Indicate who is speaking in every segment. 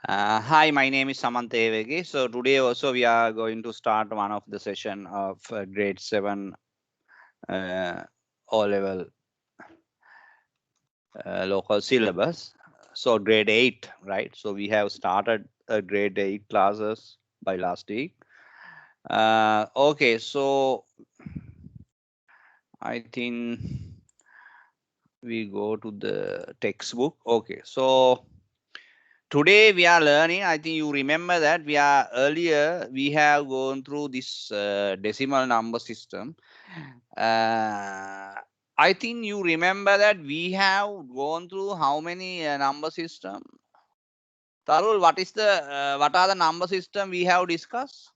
Speaker 1: Hi, my name is Samantha Evegi. So today also we are going to start one of the session of grade 7 O-level local syllabus. So grade 8, right? So we have started grade 8 classes by last week. Okay, so I think we go to the textbook. Okay, so today we are learning, I think you remember that we have gone through this decimal number system. I think you remember that we have gone through how many number system? Tarul, what are the number system we have discussed?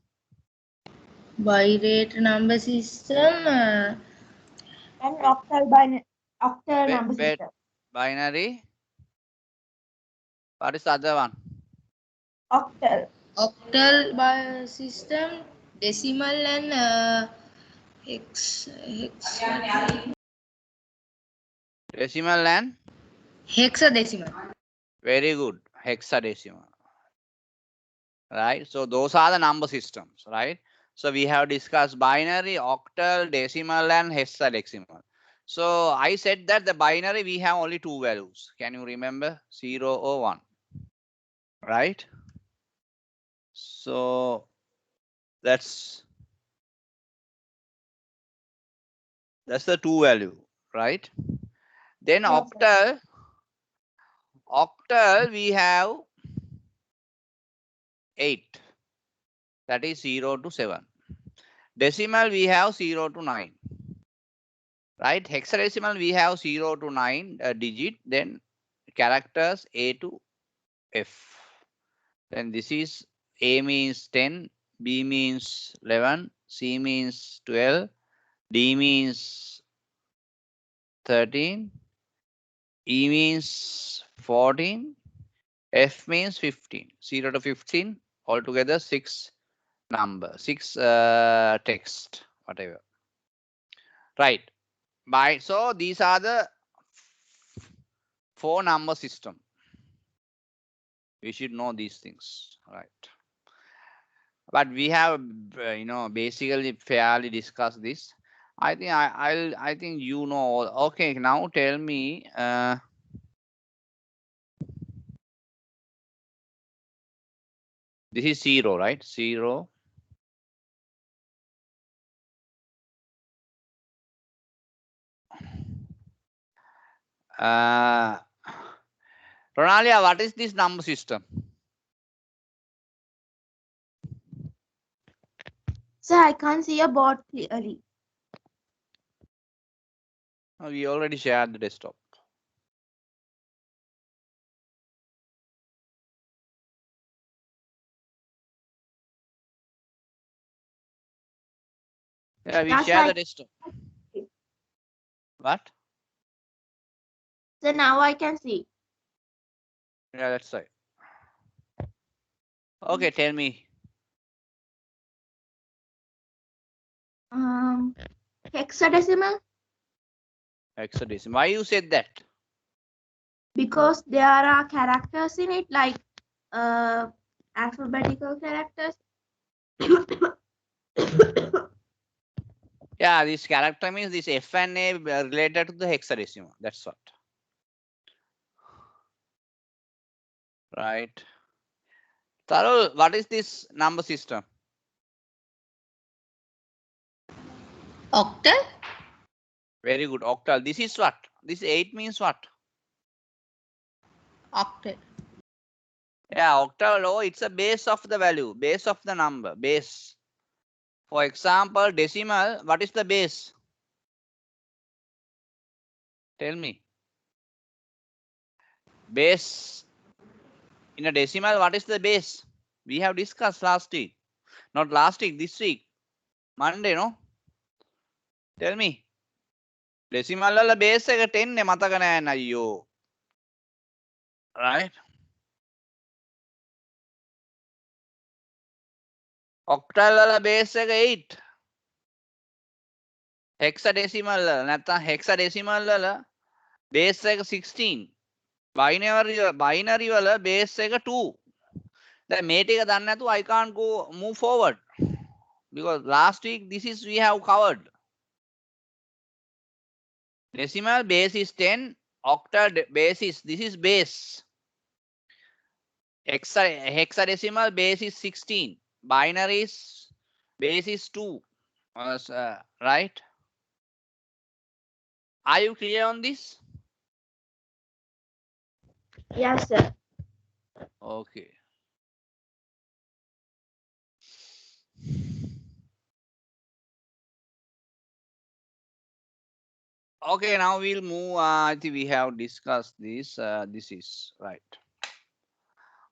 Speaker 2: Birate number system.
Speaker 3: And octal number
Speaker 1: Wait,
Speaker 3: system.
Speaker 1: binary. What is the other one?
Speaker 3: Octal.
Speaker 2: Octal system, decimal and hex.
Speaker 1: Decimal and?
Speaker 2: Hexadecimal.
Speaker 1: Very good. Hexadecimal. Right? So those are the number systems, right? So we have discussed binary, octal, decimal, and hexadecimal. So I said that the binary, we have only two values. Can you remember? 0 or 1. Right? So that's the two value, right? Then
Speaker 3: Yes, sir.
Speaker 1: octal we have 8. That is 0 to 7. Decimal we have 0 to 9. Right? Hexadecimal we have 0 to 9 digit, then characters A to F. Then this is A means 10, B means 11, C means 12, D means 13, E means 14, F means 15. 0 to 15, altogether 6 number, 6 text, whatever. Right. So these are the 4 number system. We should know these things, right? But we have basically fairly discussed this. I think I think you know. Okay, now tell me this is 0, right? 0. Ronalia, what is this number system?
Speaker 3: Sir, I can't see your board clearly.
Speaker 1: We already shared the desktop. Yeah, we
Speaker 3: Yes,
Speaker 1: share the desktop. What?
Speaker 3: So now I can see.
Speaker 1: Yeah, that's right. Okay, tell me.
Speaker 3: Hexadecimal,
Speaker 1: Hexadecimal. Why you said that?
Speaker 3: because there are characters in it, like alphabetical characters.
Speaker 1: Yeah, this character means this F and A related to the hexadecimal. That's what. Right. Tarul, what is this number system?
Speaker 2: Octal?
Speaker 1: Very good. Octal. This is what? This 8 means what?
Speaker 2: Octal.
Speaker 1: Yeah, octal. Oh, it's a base of the value, base of the number, base. For example, decimal, what is the base? Tell me. Base in a decimal, what is the base? We have discussed last week. Not last week, this week. Monday, no? Tell me. Decimal වල base එක 10 නේ මතක නෑ අයියෝ. Right? octal වල base එක 8. hexadecimal වල නැත්නම් hexadecimal වල base එක 16. binary වල base එක 2. දැන් මේ ටික දන්නේ නැතුව I can't go move forward because last week this is we have covered. Decimal base is 10, octal base is, this is base. Hexadecimal base is 16, binary is base is 2, right? Are you clear on this?
Speaker 3: Yes, sir.
Speaker 1: Okay. Okay, now we'll move. I think we have discussed this. This is right.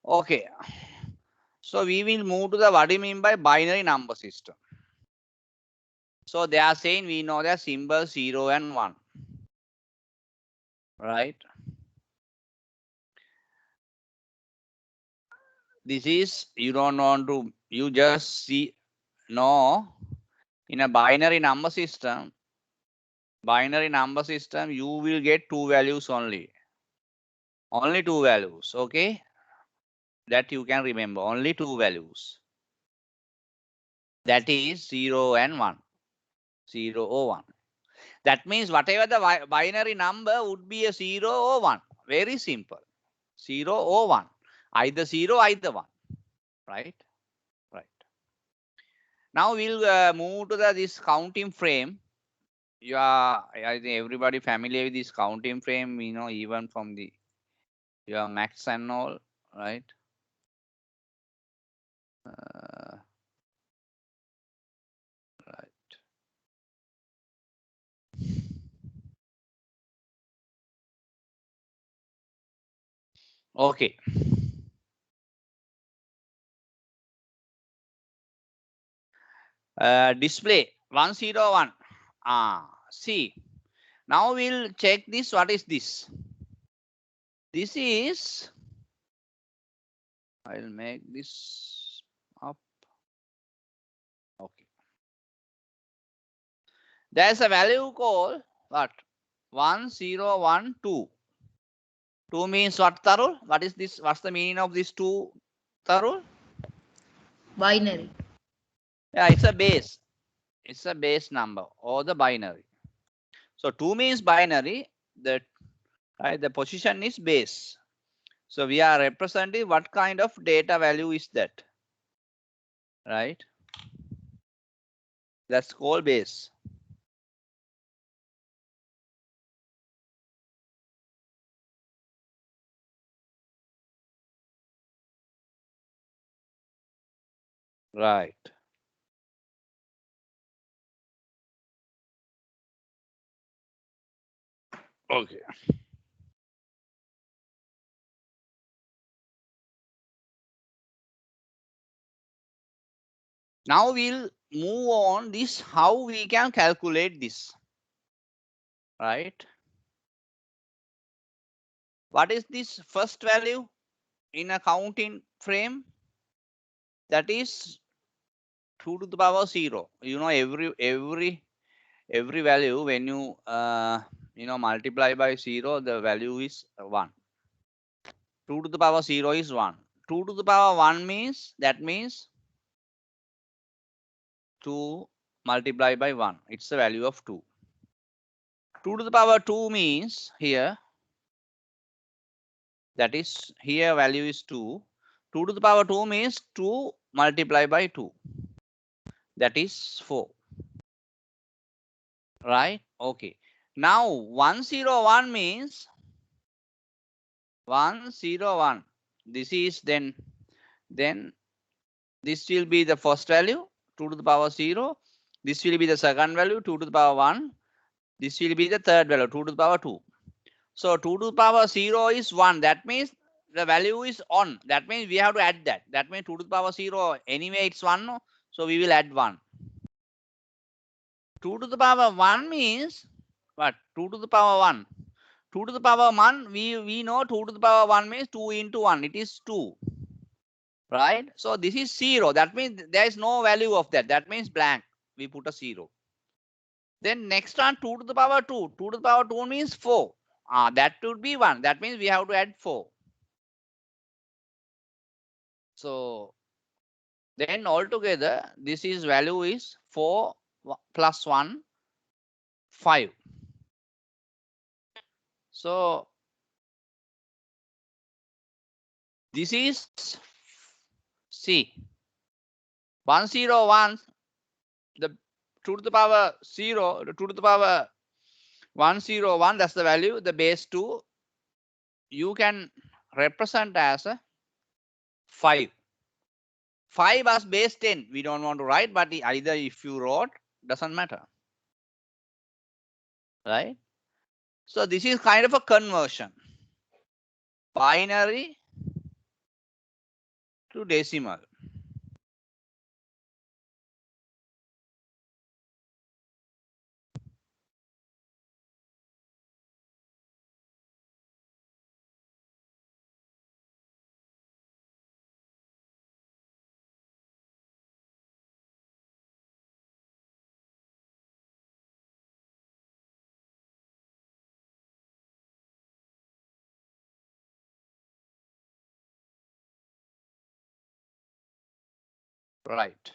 Speaker 1: Okay. So we will move to the what do you mean by binary number system. So they are saying we know the symbol 0 and 1. Right. This is, you don't want to, you just see, no, in a binary number system, you will get two values only. Only two values, okay? That you can remember, only two values. That is 0 and 1. 0 or 1. That means whatever the binary number would be a 0 or 1. Very simple. 0 or 1. Either 0, either 1. Right? Right. Now we'll move to this counting frame. I think everybody familiar with this counting frame, you know, even from the your max and all, right? Right. Okay. Display 101. See. Now we'll check this. What is this? This is, I'll make this up. Okay. There's a value called what? 1012. 2 means what, Tarul? What is this? What's the meaning of this 2, Tarul?
Speaker 2: Binary.
Speaker 1: Yeah, it's a base. It's a base number or the binary. So 2 means binary. The position is base. So we are representing what kind of data value is that, right? That's called base. Right. Okay. Now we'll move on this, how we can calculate this, right? What is this first value in a counting frame? That is 2 to the power 0. You know, every value when you multiply by 0, the value is 1. 2 to the power 0 is 1. 2 to the power 1 means, that means 2 multiplied by 1. It's the value of 2. 2 to the power 2 means here, that is here value is 2. 2 to the power 2 means 2 multiplied by 2. That is 4. Right? Okay. Now 101 means 101. This is then this will be the first value, 2 to the power 0. This will be the second value, 2 to the power 1. This will be the third value, 2 to the power 2. So 2 to the power 0 is 1. That means the value is on. That means we have to add that. That means 2 to the power 0, anyway it's 1. So we will add 1. 2 to the power 1 means what? 2 to the power 1. 2 to the power 1, we know 2 to the power 1 means 2 into 1. It is 2. Right? So this is 0. That means there is no value of that. That means blank. We put a 0. Then next one, 2 to the power 2. 2 to the power 2 means 4. That would be 1. That means we have to add 4. So then altogether, this is value is 4 plus 1, 5. So this is C. 101, the 2 to the power 0, 2 to the power 101, that's the value. The base 2, you can represent as a 5. 5 as base 10. We don't want to write, but either if you wrote, doesn't matter. Right? So this is kind of a conversion. Binary to decimal. Right.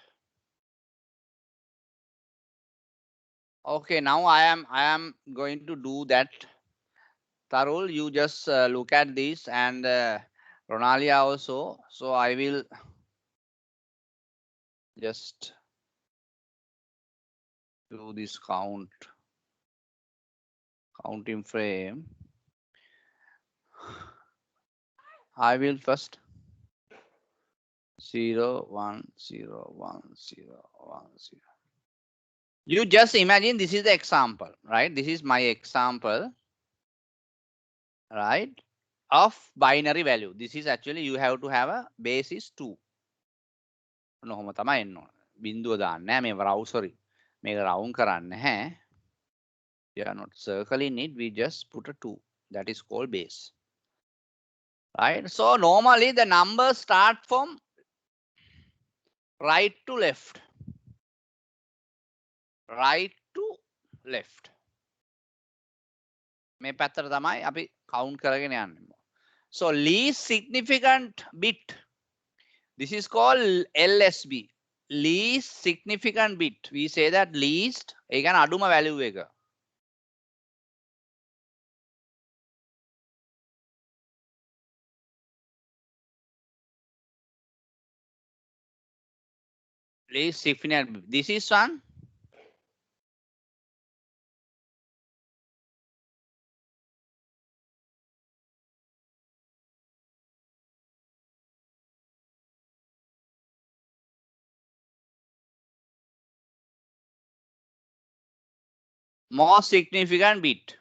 Speaker 1: Okay, now I am going to do that. Tarul, you just look at this, and Ronalia also. So I will just do this counting frame. I will first 0, 1, 0, 1, 0, 1, 0. You just imagine this is the example, right? This is my example, right? Of binary value. This is actually you have to have a base is 2. නොහොම තමයි එන්න ඕන. බිඳුව දාන්න නැහැ මේ රවුම් sorry. මේක රවුම් කරන්න නැහැ. We are not circling it, we just put a 2. That is called base. Right? So normally the numbers start from right to left. Right to left. මේ පැත්තට තමයි අපි count කරගෙන යන්නේ. So least significant bit. This is called LSB. Least significant bit. We say that least ඒ කියන්නේ අඩුම value එක. Least significant bit. This is one. More significant bit.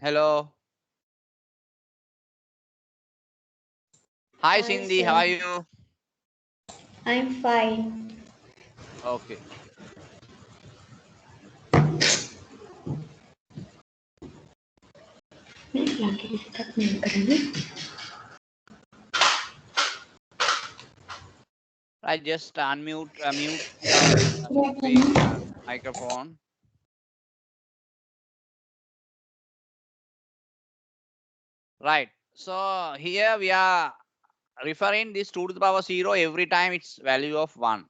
Speaker 1: Hello. Hi, Cindy.
Speaker 4: sir.
Speaker 1: How are you?
Speaker 4: I'm fine.
Speaker 1: Okay.
Speaker 4: Lagi dekat nih.
Speaker 1: Right, just unmute, mute your screen, microphone. Right. So here we are referring this 2 to the power 0 every time it's value of 1.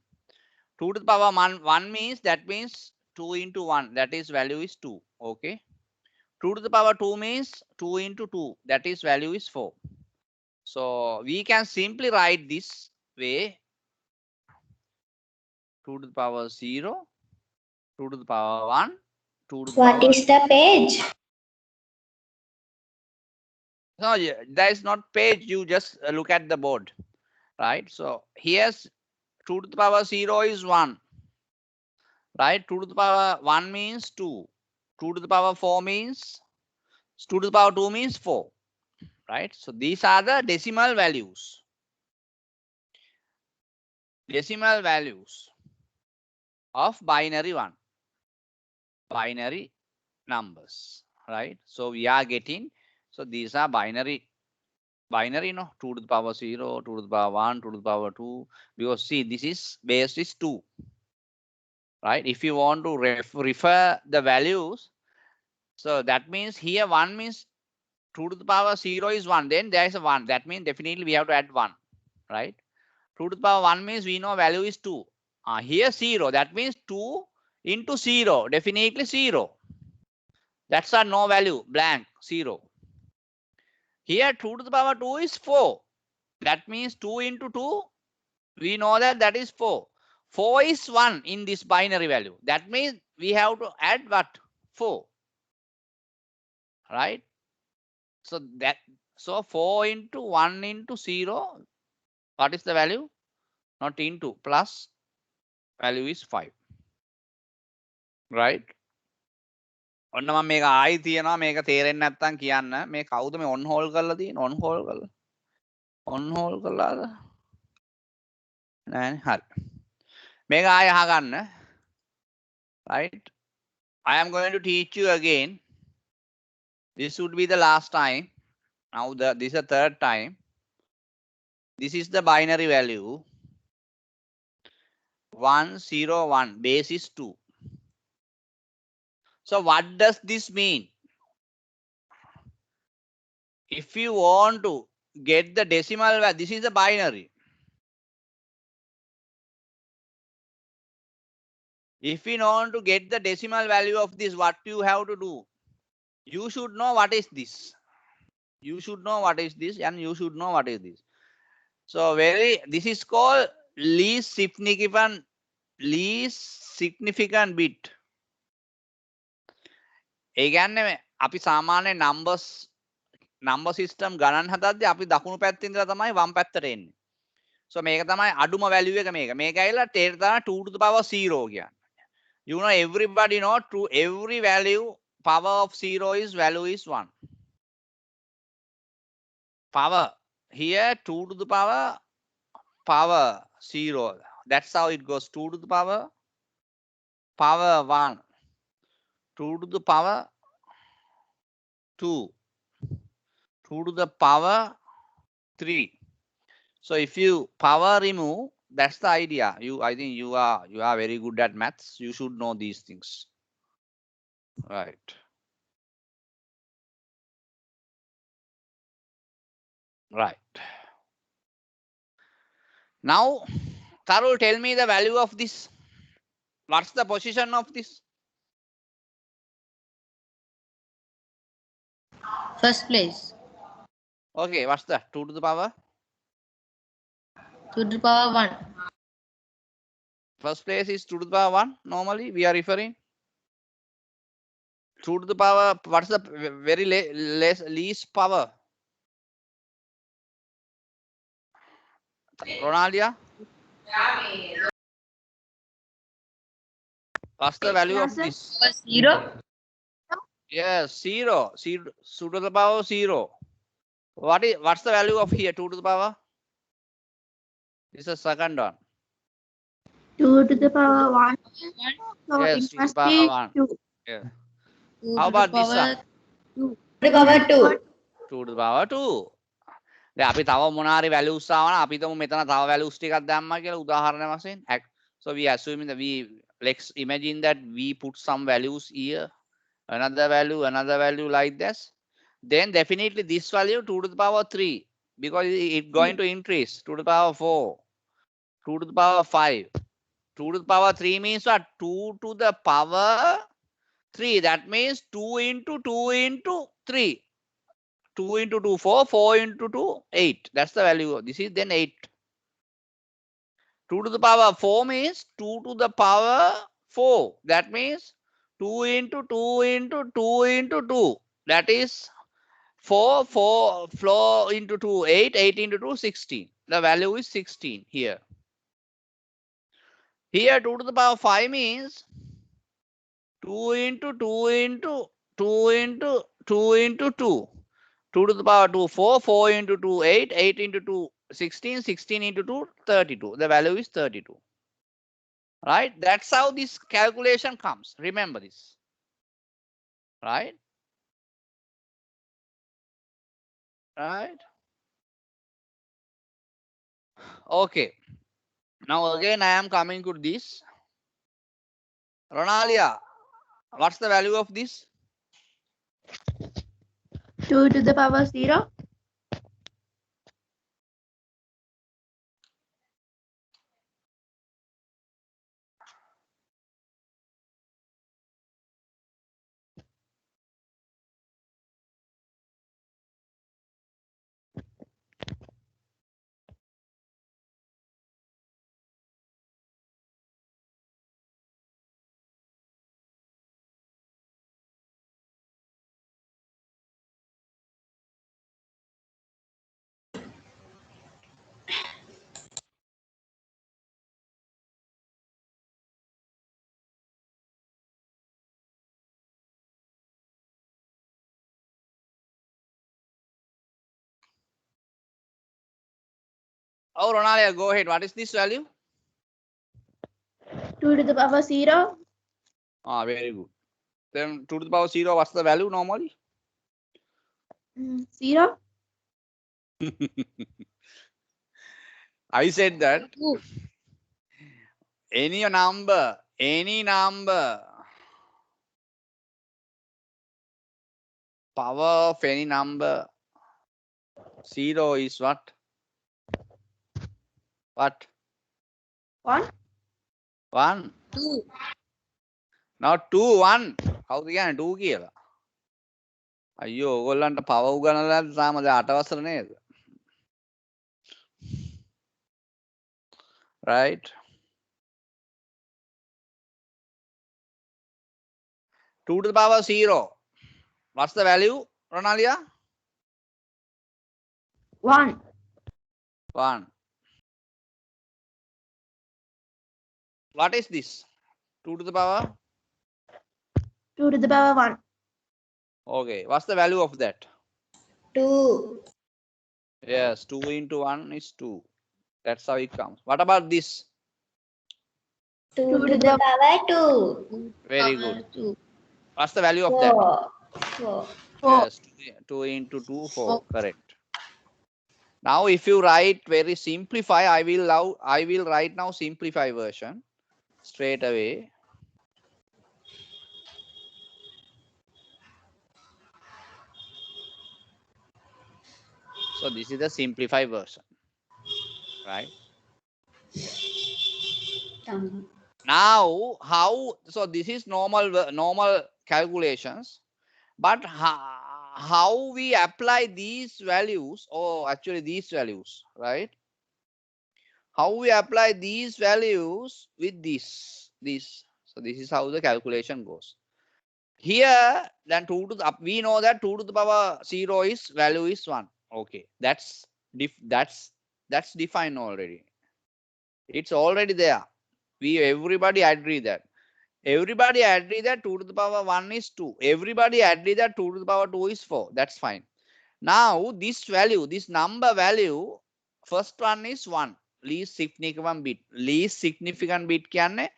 Speaker 1: 2 to the power 1 means, that means 2 into 1, that is value is 2. Okay. 2 to the power 2 means 2 into 2, that is value is 4. So we can simply write this way: 2 to the power 0, 2 to the power 1, 2 to the
Speaker 4: What
Speaker 1: power.
Speaker 4: is the page?
Speaker 1: No, there is not page. You just look at the board, right? So here's 2 to the power 0 is 1, right? 2 to the power 1 means 2. 2 to the power 4 means, 2 to the power 2 means 4, right? So these are the decimal values. Decimal values of binary 1. Binary numbers, right? So we are getting, so these are binary, no, 2 to the power 0, 2 to the power 1, 2 to the power 2, because see, this is base is 2, right? If you want to refer the values, so that means here 1 means 2 to the power 0 is 1, then there is a 1, that means definitely we have to add 1, right? 2 to the power 1 means we know value is 2. Here 0, that means 2 into 0, definitely 0. That's a no value, blank, 0. Here 2 to the power 2 is 4. That means 2 into 2, we know that that is 4. 4 is 1 in this binary value. That means we have to add what? 4. Right? So that, so 4 into 1 into 0, what is the value? Not into, plus, value is 5. Right? ඔන්න මම මේක ආයි තියනවා මේක තේරෙන්නේ නැත්නම් කියන්න මේ කවුද මේ ඔන් හෝල් කරලා තියෙන්නේ ඔන් හෝල් කරලාද නෑනේ හරි මේක ආයි අහගන්න right I am going to teach you again. This would be the last time. Now this is the third time. This is the binary value 101, base is 2. So what does this mean? If you want to get the decimal value, this is the binary. If you want to get the decimal value of this, what you have to do? You should know what is this. You should know what is this, and you should know what is this. So this is called least significant bit. ඒ කියන්නේ අපි සාමාන්‍ය number system ගණන් හදද්දී අපි දකුණු පැත්තේ ඉඳලා තමයි වම් පැත්තට එන්නේ. So මේක තමයි අඩුම value එක මේක. මේක ඇවිල්ලා 2 to the power 0 කියන්නේ. You know, everybody know to every value power of 0 is value is 1. Power here 2 to the power 0. That's how it goes. 2 to the power 1. 2 to the power 2. 2 to the power 3. So if you power remove, that's the idea. I think you are very good at maths. You should know these things. Right. Right. Now, Tarul, tell me the value of this. What's the position of this?
Speaker 2: First place.
Speaker 1: Okay, what's that? 2 to the power?
Speaker 2: 2 to the power 1.
Speaker 1: First place is 2 to the power 1. Normally, we are referring 2 to the power. What's the very least power? Ronalia? What's the value of this?
Speaker 2: 0.
Speaker 1: Yes, 0. 2 to the power 0. What's the value of here? 2 to the power? This is the second one.
Speaker 3: 2 to the power 1. So
Speaker 1: Yes,
Speaker 3: it
Speaker 1: 2 to the
Speaker 3: must
Speaker 1: power
Speaker 3: be
Speaker 1: 1.
Speaker 3: 2.
Speaker 1: Yeah.
Speaker 2: 2
Speaker 1: How
Speaker 2: to the
Speaker 1: about this
Speaker 2: power
Speaker 1: one?
Speaker 3: 2.
Speaker 4: To the power 2.
Speaker 1: 2 to the power 2. දැන් අපි තව මොන හරි values ආවනම් අපි තමු මෙතන තව values ටිකක් දැම්මා කියලා උදාහරණ වශයෙන්. So we assuming that let's imagine that we put some values here, another value like this. Then definitely this value 2 to the power 3, because it's going to increase 2 to the power 4, 2 to the power 5. 2 to the power 3 means what? 2 to the power 3. That means 2 into 2 into 3. 2 into 2, 4. 4 into 2, 8. That's the value. This is then 8. 2 to the power 4 means 2 to the power 4. That means 2 into 2 into 2 into 2. That is 4. 4 into 2, 8. 8 into 2, 16. The value is 16 here. Here 2 to the power 5 means 2 into 2 into 2 into 2 into 2. 2 to the power 2, 4. 4 into 2, 8. 8 into 2, 16. 16 into 2, 32. The value is 32. Right? That's how this calculation comes. Remember this. Right? Right? Okay. Now again I am coming to this. Ronalia, what's the value of this?
Speaker 3: 2 to the power 0.
Speaker 1: Oh, Ronalia, go ahead. What is this value?
Speaker 3: 2 to the power 0.
Speaker 1: Ah, very good. Then 2 to the power 0, what's the value normally?
Speaker 3: 0.
Speaker 1: I said that
Speaker 2: 2.
Speaker 1: any number, power of any number, 0 is what? What?
Speaker 3: 1.
Speaker 1: 1.
Speaker 2: 2.
Speaker 1: Not 2, 1. How can 2 කියලා? අයියෝ ඕගොල්ලන්ට පව උගනලා තාම 8 වසර නේද? Right? 2 to the power 0. What's the value, Ronalia?
Speaker 3: 1.
Speaker 1: 1. What is this? 2 to the power?
Speaker 3: 2 to the power 1.
Speaker 1: Okay. What's the value of that?
Speaker 4: 2.
Speaker 1: Yes, 2 into 1 is 2. That's how it comes. What about this?
Speaker 4: 2 to the power 2.
Speaker 1: Very good.
Speaker 2: 2.
Speaker 1: What's the value of that?
Speaker 4: 4.
Speaker 3: 4.
Speaker 1: Yes, 2 into 2, 4. Correct. Now, if you write very simplify, I will write now simplify version straight away. So this is the simplified version, right? Now, so this is normal calculations, but how we apply these values, or actually these values, right? How we apply these values with this. So this is how the calculation goes. Here, then we know that 2 to the power 0 is value is 1. Okay, that's defined already. It's already there. Everybody agree that. Everybody agree that 2 to the power 1 is 2. Everybody agree that 2 to the power 2 is 4. That's fine. Now this value, this number value, first one is 1. Least significant bit. Least significant bit කියන්නේ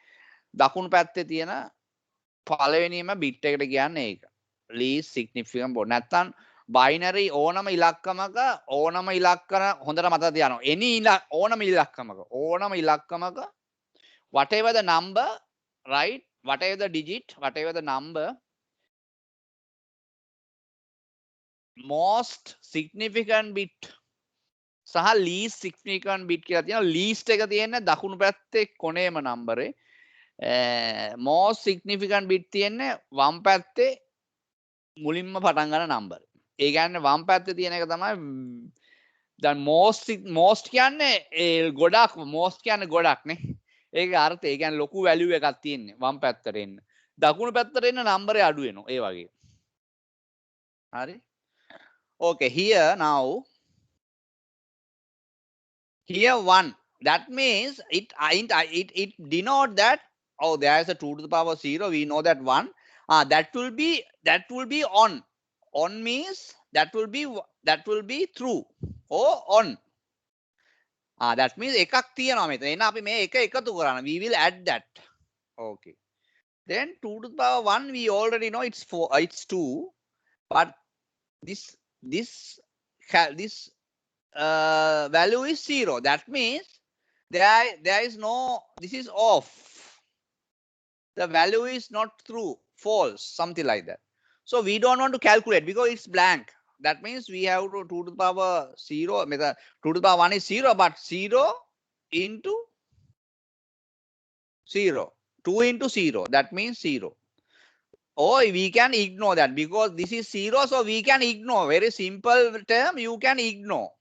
Speaker 1: දකුණු පැත්තේ තියෙන පළවෙනිම bit එකට කියන්නේ ඒක. Least significant bit. නැත්තම් binary ඕනම ඉලක්කමක ඕනම ඉලක්කන හොඳට මතක තියාගන්න. any ඕනම ඉලක්කමක whatever the number, right, whatever the digit, whatever the number, most significant bit සහ least significant bit කියලා තියෙනවා. least එක තියෙන්නේ දකුණු පැත්තේ කොනේම number එක. most significant bit තියෙන්නේ වම් පැත්තේ මුලින්ම පටන් ගන්න number. ඒ කියන්නේ වම් පැත්තේ තියෙන එක තමයි දැන් most කියන්නේ ගොඩක් most කියන්නේ ගොඩක් නේ. ඒක අර්ථය. ඒ කියන්නේ ලොකු value එකක් තියෙන්නේ වම් පැත්තට එන්න. දකුණු පැත්තට එන්න number එක අඩු වෙනවා. ඒ වගේ. හරි. Okay, here now here 1, that means it denote that, oh, there is a 2 to the power 0, we know that 1, that will be on means that will be true or on, that means එකක් තියෙනවා මෙතන. එහෙනම් අපි මේ එක එකතු කරන්න, we will add that. Okay, then 2 to the power 1 we already know it's 4, it's 2, but this value is 0. That means there is no, this is off. The value is not true, false, something like that. So we don't want to calculate because it's blank. That means we have to 2 to the power 0, 2 to the power 1 is 0, but 0 into 0, 2 into 0, that means 0. Or we can ignore that because this is 0, so we can ignore. Very simple term, you can ignore.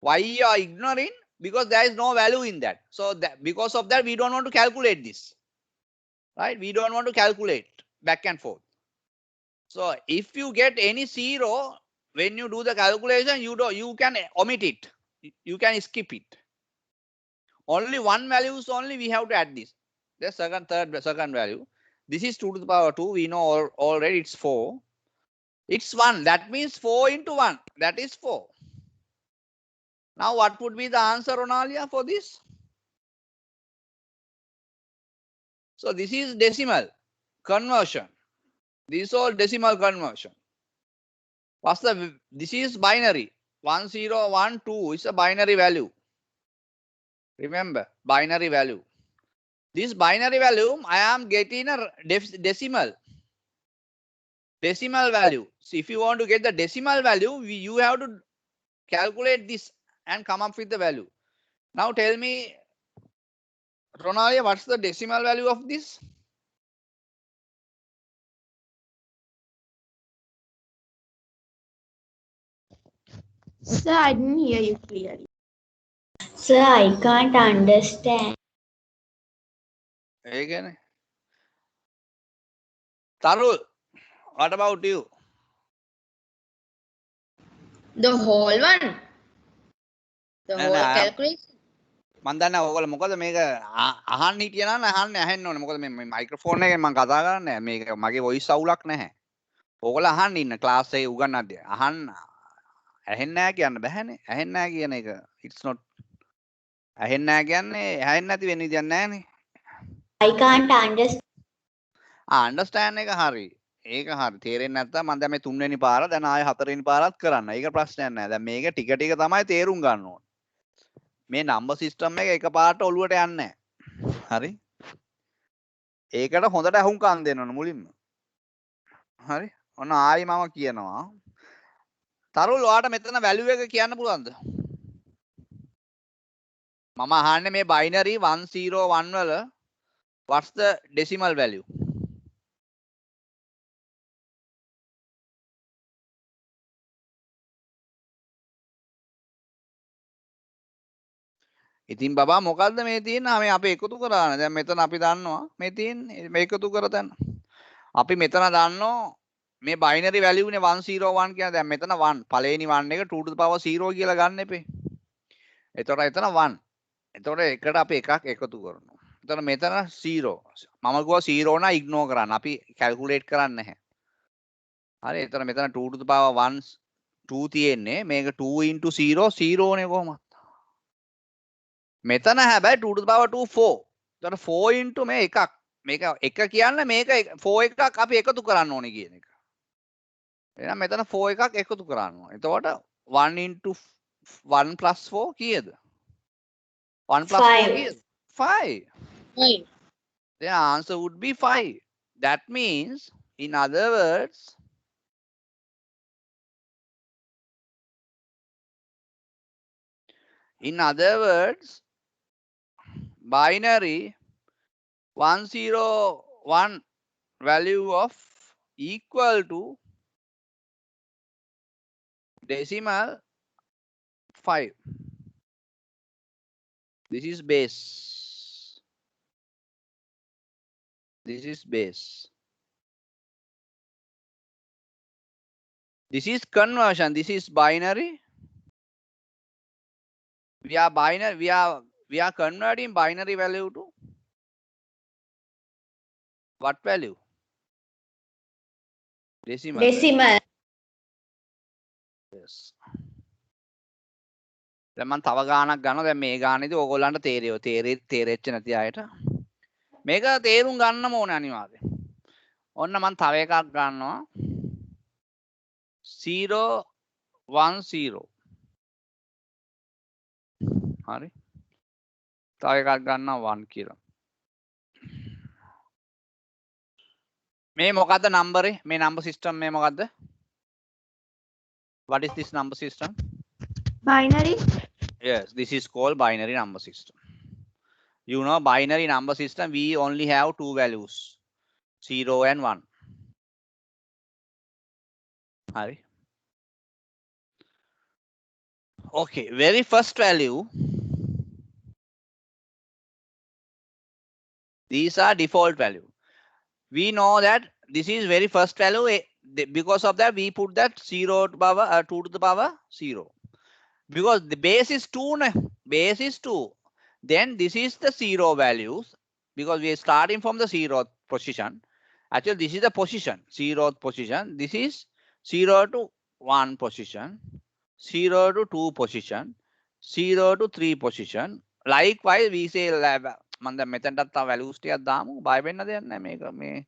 Speaker 1: Why you are ignoring? Because there is no value in that. So because of that, we don't want to calculate this. Right? We don't want to calculate back and forth. So if you get any 0, when you do the calculation, you can omit it. You can skip it. Only one values only we have to add this. The second value. This is 2 to the power 2. We know already it's 4. It's 1. That means 4 into 1. That is 4. Now what would be the answer, Ronalia, for this? So this is decimal conversion. This is all decimal conversion. What's this is binary. 1 0 1 2 is a binary value. Remember, binary value. This binary value I am getting a decimal value. So if you want to get the decimal value, you have to calculate this and come up with the value. Now tell me, Ronalia, what's the decimal value of this?
Speaker 3: Sir, I didn't hear you clearly.
Speaker 4: Sir, I can't understand.
Speaker 1: Again, Tarul, what about you?
Speaker 2: The whole one. The
Speaker 1: No,
Speaker 2: whole
Speaker 1: no,
Speaker 2: calculation.
Speaker 1: මම දන්නේ ඔයගොල්ලෝ මොකද මේක අහන්න හිටියා නම් අහන්න ඇහෙන්න ඕනේ. මොකද මේ මයික්‍රොෆෝන් එකෙන් මම කතා කරන්නේ මේක මගේ වොයිස් අවුලක් නැහැ. ඕගොල්ලෝ අහන්න ඉන්න ක්ලාස් එකේ උගන්වද්දී. අහන්න ඇහෙන්නේ නැහැ කියන්න බෑනේ. ඇහෙන්නේ නැහැ කියන එක it's not ඇහෙන්නේ නැහැ කියන්නේ ඇහෙන්නේ නැති වෙන විදියක් නැහැනේ.
Speaker 4: I can't understand.
Speaker 1: understand එක හරි. ඒක හරි. තේරෙන්නේ නැත්නම් මම දැන් මේ 3 වෙනි පාර දැන් ආයෙ 4 වෙනි පාරත් කරන්න. ඒක ප්‍රශ්නයක් නැහැ. දැන් මේක ටික ටික තමයි තේරුම් ගන්න ඕනේ. මේ නම්බර් සිස්ටම් එක එකපාරට ඔලුවට යන්නේ නැහැ. හරි? ඒකට හොඳට අහුම්කම් දෙන්න ඕන මුලින්ම. හරි? ඔන්න ආයි මම කියනවා. තරුල් ඔයාට මෙතන වැලියු එක කියන්න පුළුවන්ද? මම අහන්නේ මේ බයිනරි 101 වල what's the decimal value? ඉතින් බබා මොකද්ද මේ තියෙන්නේ? මේ අපි එකතු කරානේ. දැන් මෙතන අපි දන්නවා මේ තියෙන්නේ මේ එකතු කරතන. අපි මෙතන දන්නවා මේ බයිනරි වැලියු නේ 101 කියන. දැන් මෙතන 1 පළවෙනි 1 එක 2 to the power 0 කියලා ගන්න එපේ. එතකොට එතන 1. එතකොට එකට අපි එකක් එකතු කරනවා. එතකොට මෙතන 0. මම ගියා 0 නා ඉග්නෝර් කරන්න. අපි කැල්කියුලේට් කරන්නේ නැහැ. හරි. එතකොට මෙතන 2 to the power 1 2 තියෙන්නේ. මේක 2 into 0 0 නේ කොහොමද? මෙතන හැබැයි 2 to the power 2 4. එතකොට 4 into මේ එකක්. මේක එක කියන්නේ මේක 4 එකක් අපි එකතු කරන්න ඕනේ කියන එක. එහෙනම් මෙතන 4 එකක් එකතු කරනවා. එතකොට 1 into 1 plus 4 කීයද? 1 plus 4
Speaker 4: 5.
Speaker 1: kiyada? 5.
Speaker 2: 5.
Speaker 1: The answer would be 5. That means, in other words, binary 101 value of equal to decimal 5. This is base. This is base. This is conversion. This is binary. We are binary. We are converting binary value to what value? Decimal.
Speaker 4: Decimal.
Speaker 1: Yes. දැන් මම තව ගානක් ගන්නවා. දැන් මේ ගානේදී ඕගොල්ලන්ට තේරෙච්ච නැති අයට මේක තේරුම් ගන්නම ඕනේ අනිවාර්යෙන්. ඔන්න මම තව එකක් ගන්නවා. 0 1 0. හරි. තව එකක් ගන්නවා 1 කියලා. මේ මොකද්ද නම්බරේ? මේ නම්බර් සිස්ටම් මේ මොකද්ද? What is this number system?
Speaker 3: Binary.
Speaker 1: Yes, this is called binary number system. You know, binary number system, we only have two values, 0 and 1. Hari. Okay, very first value. These are default value. We know that this is very first value. Because of that, we put that 0 to power 2 to the power 0. Because the base is 2, base is 2. Then this is the 0 values because we are starting from the 0th position. Actually, this is the position, 0th position. This is 0 to 1 position, 0 to 2 position, 0 to 3 position. Likewise, we say මන්ද මෙතනටත් තව values ටිකක් දාමු. බය වෙන්න දෙයක් නැහැ මේක මේ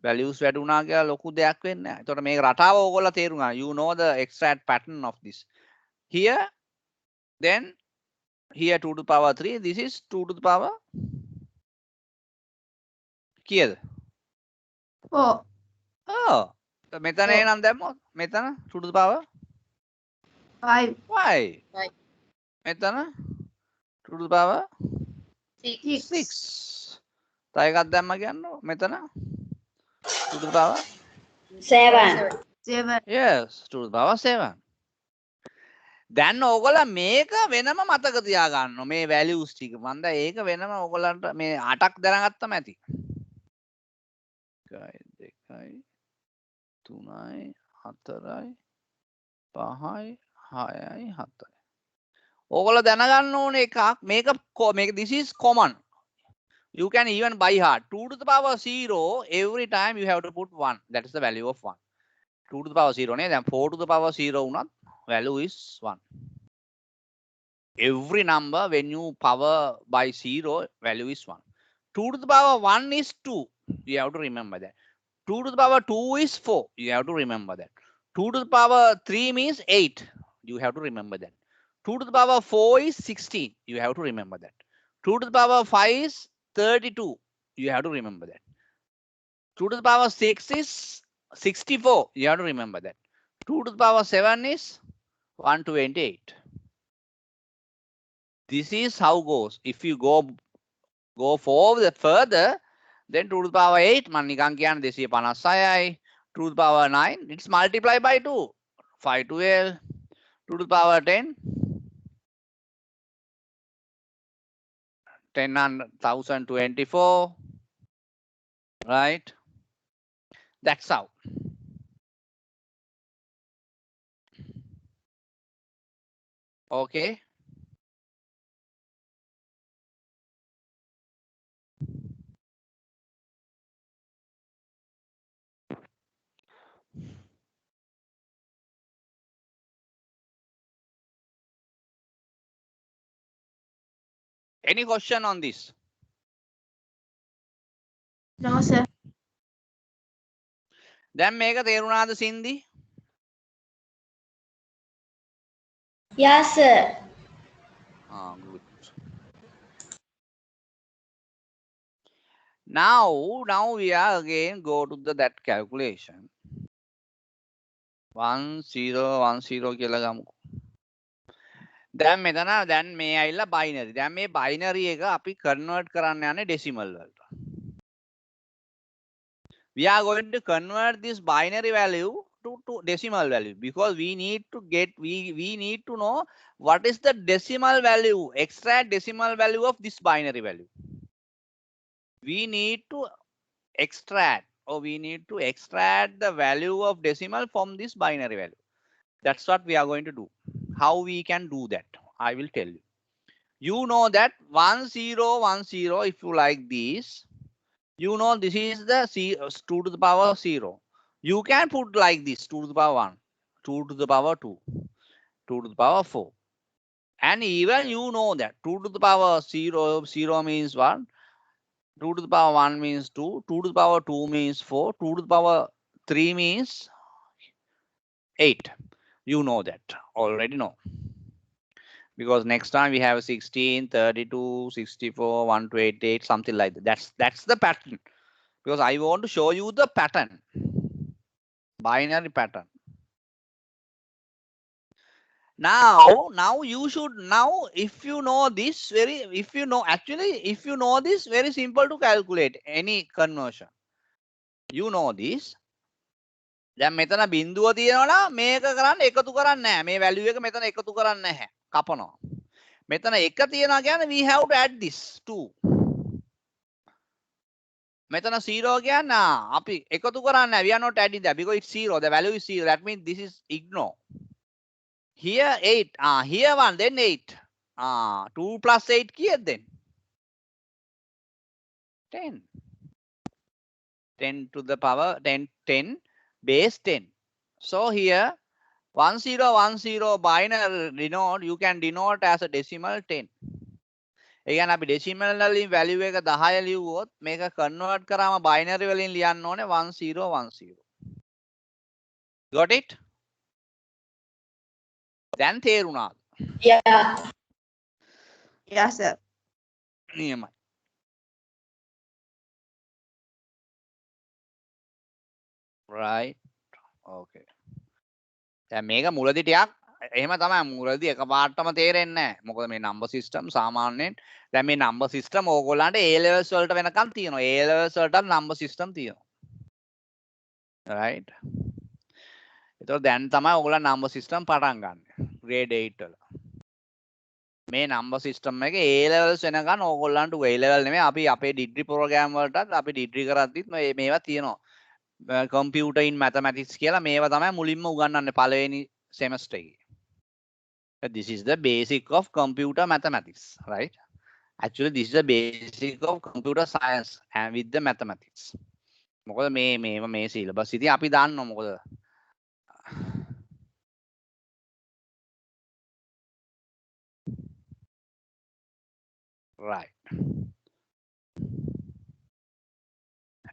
Speaker 1: values වැඩුණා කියලා ලොකු දෙයක් වෙන්නේ නැහැ. ඒතකොට මේක රටාව ඕගොල්ලෝ තේරුම් ගන්න. You know the exact pattern of this. Here, then here 2 to the power 3. This is 2 to the power kiyada?
Speaker 3: 4.
Speaker 1: Oh, මෙතන එනම් දැම්මොත් මෙතන 2 to the power
Speaker 3: 5.
Speaker 1: 5.
Speaker 2: 5.
Speaker 1: මෙතන 2 to the power
Speaker 2: 6.
Speaker 1: 6. තව එකක් දැම්ම කියන්නකො මෙතන 2 to the power
Speaker 4: 7.
Speaker 3: 7.
Speaker 1: yes 2 to the power 7. දැන් ඕගොල්ලෝ මේක වෙනම මතක තියාගන්න මේ values ටික. මන්ද ඒක වෙනම ඕගොල්ලන්ට මේ 8ක් දැනගත්තම ඇති. 1 2 3 4 5 6 7. ඕගොල්ලෝ දැනගන්න ඕනේ එකක් මේක this is common. You can even by heart 2 to the power 0 every time you have to put 1. That is the value of 1. 2 to the power 0 නේ. දැන් 4 to the power 0 වුණත් value is 1. Every number when you power by 0 value is 1. 2 to the power 1 is 2. You have to remember that. 2 to the power 2 is 4. You have to remember that. 2 to the power 3 means 8. You have to remember that. 2 to the power 4 is 16. You have to remember that. 2 to the power 5 is 32. You have to remember that. 2 to the power 6 is 64. You have to remember that. 2 to the power 7 is 128. This is how goes. If you go forward further, then 2 to the power 8, මම නිකන් කියන්නේ 256යි. 2 to the power 9, it's multiplied by 2. 512. 2 to the power 10. 10,024. Right? That's how. Okay. Any question on this?
Speaker 3: No, sir.
Speaker 1: දැන් මේක තේරුණාද සින්දි?
Speaker 4: Yes, sir.
Speaker 1: Good. Now we are again go to that calculation. 1 0 1 0 කියලා ගමුකෝ. දැන් මෙතන දැන් මේ ඇවිල්ලා binary. දැන් මේ binary එක අපි convert කරන්න යන්නේ decimal වලට. We are going to convert this binary value to decimal value because we need to get we need to know what is the decimal value, extract decimal value of this binary value. We need to extract the value of decimal from this binary value. That's what we are going to do. How we can do that, I will tell you. You know that 1 0 1 0, if you like this, you know this is the 2 to the power 0. You can put like this: 2 to the power 1, 2 to the power 2, 2 to the power 4. And even you know that 2 to the power 0, 0 means 1, 2 to the power 1 means 2, 2 to the power 2 means 4, 2 to the power 3 means 8. You know that, already know. Because next time we have 16, 32, 64, 128, something like that. That's the pattern. Because I want to show you the pattern, binary pattern. Now you should if you know this if you know this, very simple to calculate any conversion. You know this. දැන් මෙතන බිඳුව තියෙනවා මේක කරන්න එකතු කරන්නේ නැහැ. මේ value එක මෙතන එකතු කරන්නේ නැහැ. කපනවා. මෙතන එක තියෙනවා කියන්නේ we have to add this 2. මෙතන 0 කියන්නේ අපි එකතු කරන්නේ නැහැ. We are not adding that because it's 0. The value is 0. That means this is ignore. Here 8. Here 1, then 8. 2 plus 8 kiyad then? 10. 10 to the power 10 base 10. So here 1010 binary denote, you can denote as a decimal 10. ඒ කියන්නේ අපි decimal වලින් value එක 10 ලියුවොත් මේක convert කරාම binary වලින් ලියන්න ඕනේ 1010. Got it? දැන් තේරුණාද?
Speaker 4: Yeah.
Speaker 3: Yes, sir.
Speaker 1: නියමයි. Right. Okay. දැන් මේක මුලදී ටිකක් එහෙම තමයි මුලදී එකපාරටම තේරෙන්නේ නැහැ. මොකද මේ number system සාමාන්‍යයෙන් දැන් මේ number system ඕගොල්ලන්ට A levels වලට වෙනකන් තියෙනවා. A levels වලට number system තියෙනවා. Right. ඒතකොට දැන් තමයි ඕගොල්ලන් number system පටන් ගන්න. grade 8 වල. මේ number system එක A levels වෙනකන් ඕගොල්ලන්ට A level නෙමෙයි අපි අපේ degree program වලටත් අපි degree කරද්දිත් මේවා තියෙනවා. Computer in mathematics කියලා මේවා තමයි මුලින්ම උගන්වන්නේ පළවෙනි semester එකේ. This is the basic of computer mathematics, right? Actually, this is the basic of computer science and with the mathematics. මොකද මේ syllabus ඉතින් අපි දන්නවා මොකද right.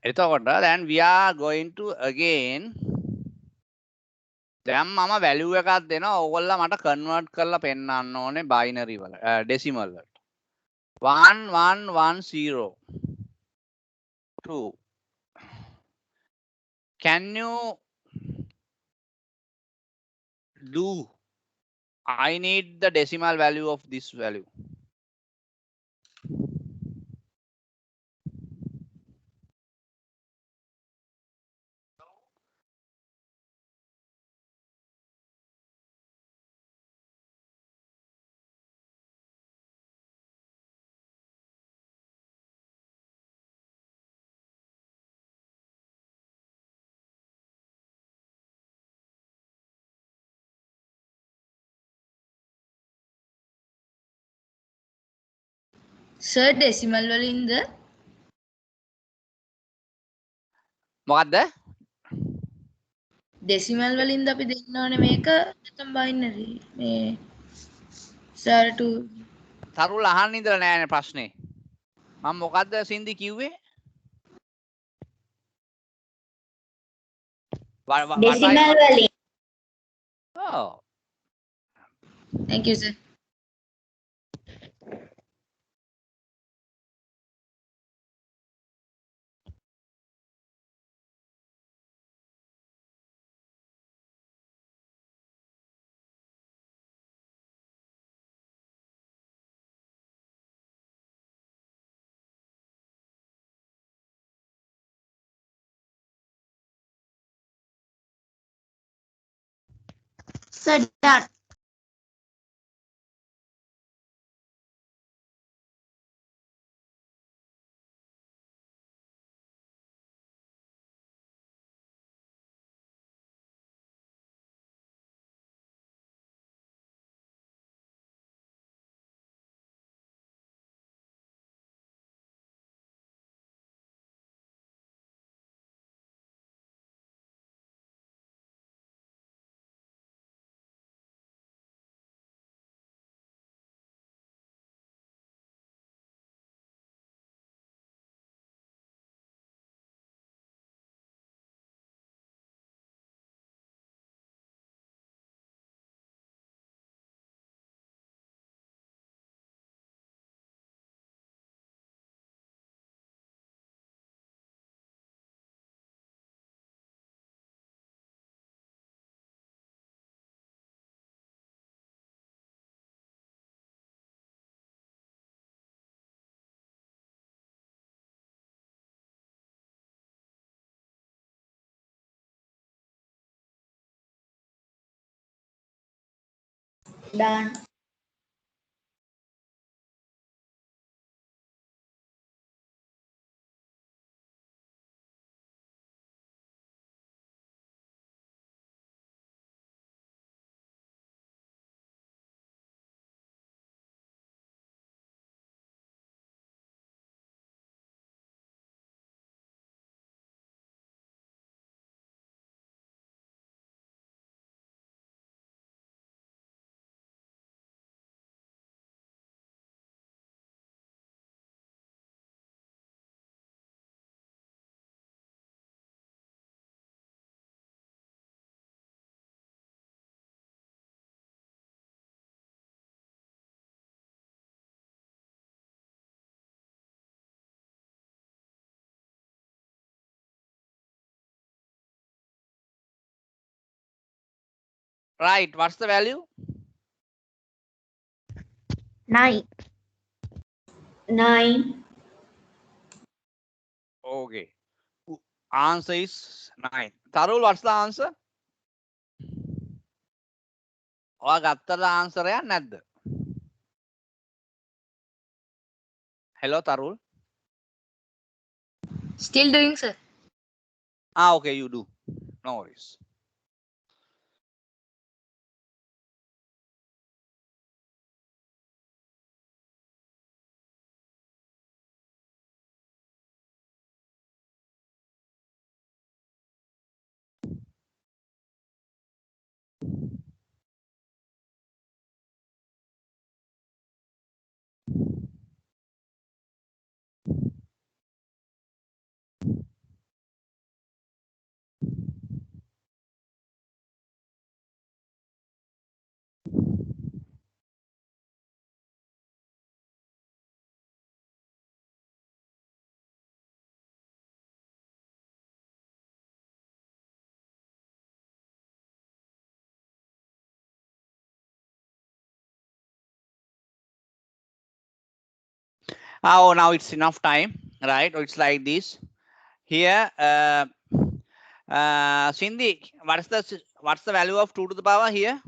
Speaker 1: එතකොට then we are going to again දැන් මම value එකක් දෙනවා ඕගොල්ලෝ මට convert කරලා පෙන්නන්න ඕනේ binary වල decimal වලට 1110 2. Can you do I need the decimal value of this value.
Speaker 2: Sir, decimal වලින්ද?
Speaker 1: මොකද්ද?
Speaker 2: decimal වලින්ද අපි දෙන්න ඕනේ මේක නැත්නම් binary මේ sir to
Speaker 1: තරුල් අහන්න ඉඳලා නෑනේ ප්‍රශ්නේ. මම මොකද්ද සින්දි කිව්වේ?
Speaker 4: Decimal වලින්.
Speaker 1: Oh.
Speaker 2: Thank you, sir.
Speaker 3: Sir, done.
Speaker 4: Done.
Speaker 1: Right. What's the value?
Speaker 3: 9.
Speaker 4: 9.
Speaker 1: Okay. Answer is 9. Tarul, what's the answer? ඔයා ගත්තද answer එකක් නැද්ද? Hello Tarul.
Speaker 2: Still doing, sir.
Speaker 1: Okay, you do. No worries. Oh, now it's enough time, right? It's like this. Here, Cindy, what's the value of 2 to the power here?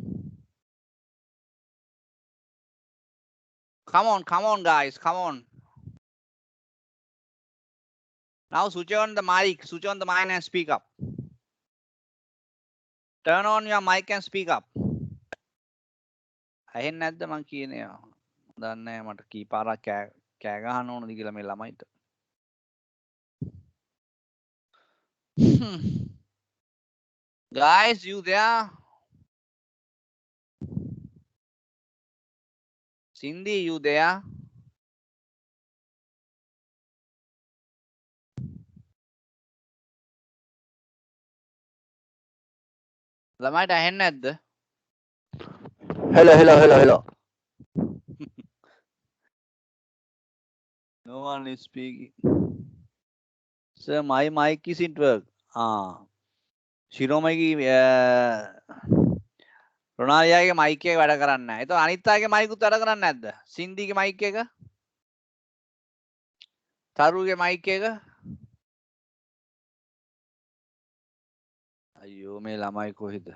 Speaker 1: Come on, guys, come on. Now switch on the mic, and speak up. Turn on your mic and speak up. ඇහෙන්නේ නැද්ද මං කියන ඒවා? දන්නේ නැහැ මට කී පාරක් කෑ ගහන්න ඕනද කියලා මේ ළමයිට. Guys, you there? Cindy, you there? ළමයිට ඇහෙන්නේ නැද්ද? Hello. No one is speaking. Sir, my mic isn't work. Shiromagi Ronaliaගේ mic එක වැඩ කරන්නේ නැහැ. ඒතකොට අනිත් අයගේ mic උත් වැඩ කරන්නේ නැද්ද? සින්දිගේ mic එක? තරුගේ mic එක? අයියෝ මේ ළමයි කොහෙද?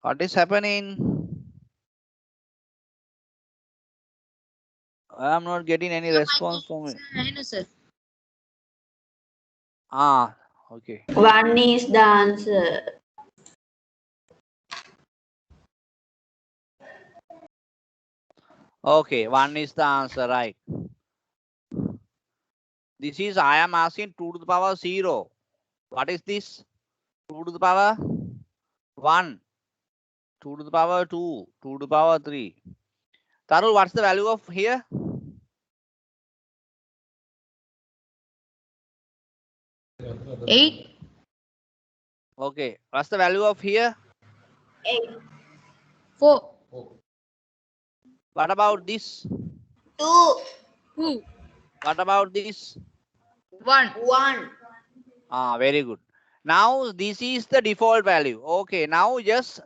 Speaker 1: What is happening? I am not getting any response from it.
Speaker 2: sir.
Speaker 1: Okay.
Speaker 4: 1 is the answer.
Speaker 1: Okay, 1 is the answer, right? This is, I am asking 2 to the power 0. What is this? 2 to the power 1, 2 to the power 2, 2 to the power 3. Tarul, what's the value of here?
Speaker 2: Eight.
Speaker 1: Okay, what's the value of here?
Speaker 4: 8.
Speaker 2: 4.
Speaker 1: What about this?
Speaker 4: 2.
Speaker 2: 2.
Speaker 1: What about this?
Speaker 2: 1.
Speaker 4: 1.
Speaker 1: Very good. Now this is the default value. Okay, now just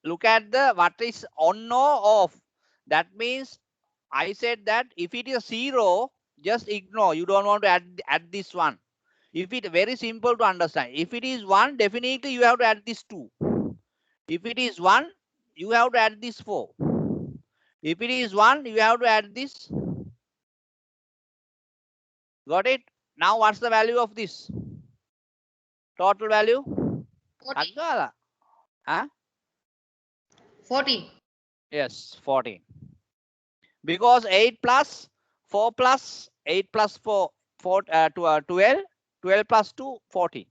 Speaker 1: look at the what is on or off. That means I said that if it is 0, just ignore. You don't want to add this one. If it very simple to understand. If it is 1, definitely you have to add this 2. If it is 1, you have to add this 4. If it is 1, you have to add this. Got it? Now what's the value of this? Total value?
Speaker 2: 14.
Speaker 1: Huh?
Speaker 2: 14.
Speaker 1: Yes, 14. Because 8 plus 4 plus 8 plus 4, 12, 12 plus 2, 14.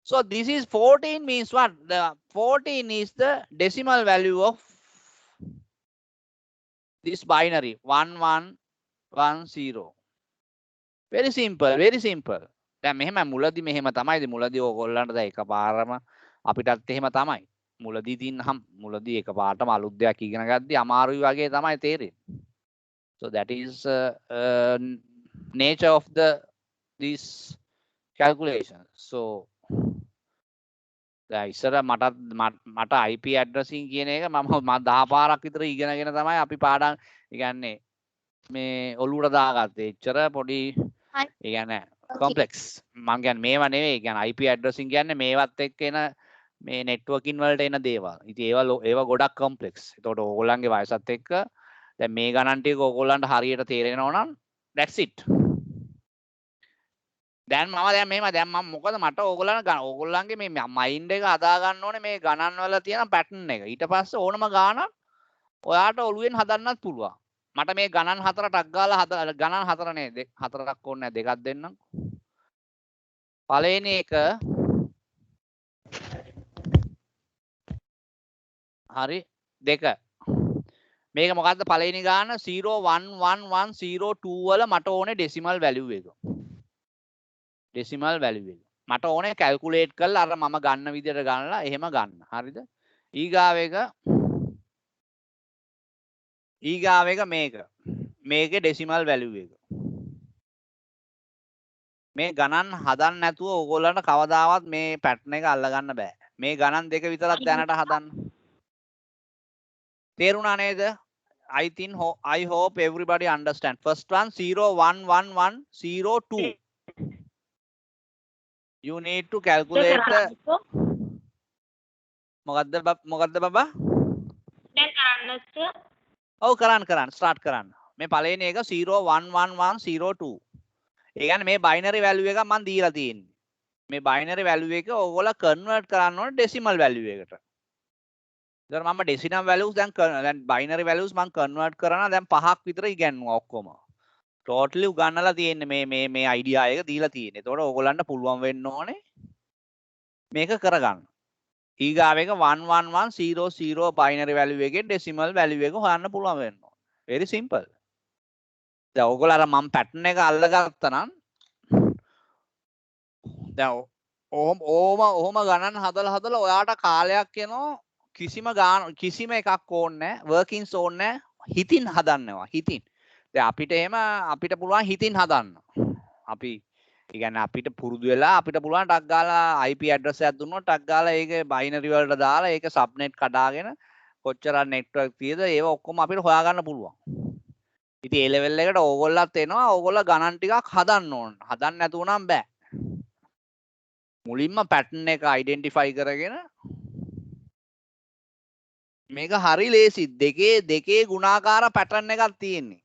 Speaker 1: So this is 14 means what? The 14 is the decimal value of this binary 1110. Very simple, very simple. දැන් මෙහෙම මුලදී මෙහෙම තමයි. මුලදී ඕගොල්ලන්ට දැන් එකපාරම අපිටත් එහෙම තමයි. මුලදී තින්නම් මුලදී එකපාරටම අලුත් දෙයක් ඉගෙන ගද්දි අමාරුයි වගේ තමයි තේරෙන්නේ. So that is nature of this calculation. So දැන් ඉස්සර මට IP addressing කියන එක මම 10 පාරක් විතර ඉගෙනගෙන තමයි අපි පාඩම් ඉගන්නේ මේ ඔලුවට දාගත්තේ. එච්චර පොඩි ඒ කියන්නේ complex. මම කියන්නේ මේවා නෙවෙයි. ඒ කියන්නේ IP addressing කියන්නේ මේවත් එක්ක එන මේ networking වලට එන දේවල්. ඉතින් ඒවා ගොඩක් complex. ඒතකොට ඕගොල්ලන්ගේ වයසත් එක්ක දැන් මේ ගණන් ටික ඕගොල්ලන්ට හරියට තේරෙනවා නම් that's it. දැන් මම මොකද මට ඕගොල්ලන්ගේ මේ මයින්ඩ් එක හදා ගන්න ඕනේ මේ ගණන් වල තියෙන පැටර්න් එක. ඊට පස්සේ ඕනම ගානක් ඔයාට ඔළුවෙන් හදන්නත් පුළුවන්. මට මේ ගණන් හතරටක් ගාලා ගණන් හතර නේ හතරක් ඕනේ නැහැ දෙකක් දෙන්නම්. පළවෙනි එක හරි දෙක. මේක මොකද්ද පළවෙනි ගාන 01102 වල මට ඕනේ ඩෙසිමල් වැලියු එක. ඩෙසිමල් වැලියු එක. මට ඕනේ කැල්කියුලේට් කරලා අර මම ගන්න විදිහට ගන්නලා එහෙම ගන්න. හරිද? ඊගාව එක මේකේ ඩෙසිමල් වැලියු එක. මේ ගණන් හදන්න නැතුව ඕගොල්ලන්ට කවදාවත් මේ පැටර්න් එක අල්ලගන්න බෑ. මේ ගණන් දෙක විතරක් දැනට හදන්න. තේරුණා නේද? I hope everybody understand. First one 01110 you need to calculate the මොකද්ද බබා?
Speaker 4: දැන් කරන්න සර්.
Speaker 1: ඔව් කරන්න start කරන්න. මේ පළවෙනි එක 01110 ඒ කියන්නේ මේ binary value එක මම දීලා තියෙන්නේ. මේ binary value එක ඕගොල්ලෝ convert කරන්න ඕනේ decimal value එකට. දැන් මම decimal values දැන් binary values මම convert කරනවා දැන් 5ක් විතර ඉගෙනුවා ඔක්කොම. totally උගන්නලා තියෙන්නේ මේ idea එක දීලා තියෙන්නේ. ඒතකොට ඕගොල්ලන්ට පුළුවන් වෙන්න ඕනේ මේක කරගන්න. ඊගාව එක 11100 binary value එකේ decimal value එක හොයන්න පුළුවන් වෙන්න ඕනේ. very simple. දැන් ඕගොල්ලෝ අර මම pattern එක අල්ලගත්තා නම් දැන් ඕම ගණන් හදලා ඔයාට කාලයක් එනවා කිසිම එකක් ඕනේ නැහැ වර්කින්ස් ඕනේ නැහැ හිතින් හදන්නවා හිතින් දැන් අපිට පුළුවන් හිතින් හදන්න අපි ඒ කියන්නේ අපිට පුරුදු වෙලා අපිට පුළුවන් ටක් ගාලා IP ඇඩ්‍රස් එකක් දුන්නොත් ටක් ගාලා ඒකේ බයිනරි වලට දාලා ඒක සබ්නෙට් කඩාගෙන කොච්චර නෙට්වර්ක් තියෙද ඒව ඔක්කොම අපිට හොයාගන්න පුළුවන් ඉතින් ඒ ලෙවල් එකට ඕගොල්ලත් එනවා ඕගොල්ලෝ ගණන් ටිකක් හදන්න ඕන හදන්න නැතුව නම් බෑ මුලින්ම පැටර්න් එක අයිඩෙන්ටිෆයි කරගෙන මේක හරි ලේසි දෙකේ ගුණාකාර පැටර්න් එකක් තියෙන්නේ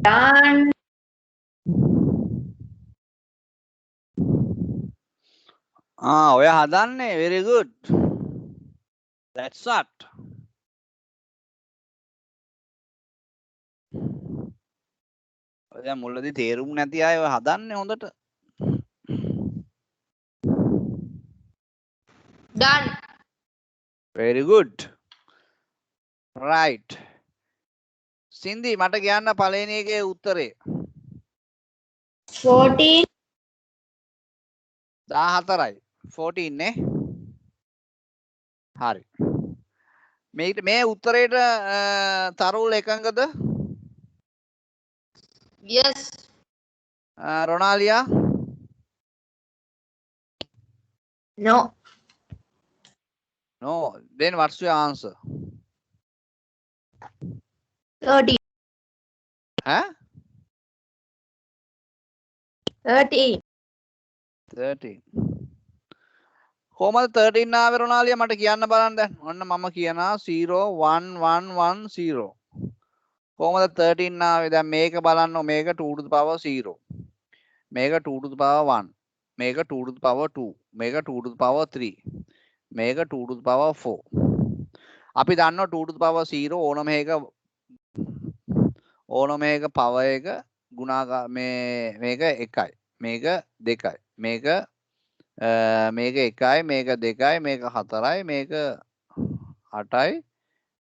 Speaker 4: Done.
Speaker 1: ඔය හදන්නේ very good that's what දැන් මුලදී තේරුම් නැති අය ඔය හදන්නේ හොඳට
Speaker 2: Done.
Speaker 1: very good right සින්දි මට කියන්න පළවෙනි එකේ උත්තරේ
Speaker 4: 14.
Speaker 1: 14යි 14 නේ හරි මේ උත්තරේට තරුල් එකඟද
Speaker 2: Yes.
Speaker 1: රොනාලියා
Speaker 3: No.
Speaker 1: no then what's your answer
Speaker 3: 13.
Speaker 1: huh
Speaker 3: 13.
Speaker 1: 13 කොහමද 13 ආවේ රොනාලියා මට කියන්න බලන්න දැන් ඔන්න මම කියනවා 0 1 1 1 0 කොහමද 13 ආවේ දැන් මේක බලන්න මේක 2 to the power 0 මේක 2 to the power 1 මේක 2 to the power 2 මේක 2 to the power 3 මේක 2 to the power 4 අපි දන්නවා 2 to the power 0 ඕනම එක power එක ගුණාකාර මේක 1යි මේක 2යි මේක 1යි මේක 2යි මේක 4යි මේක 8යි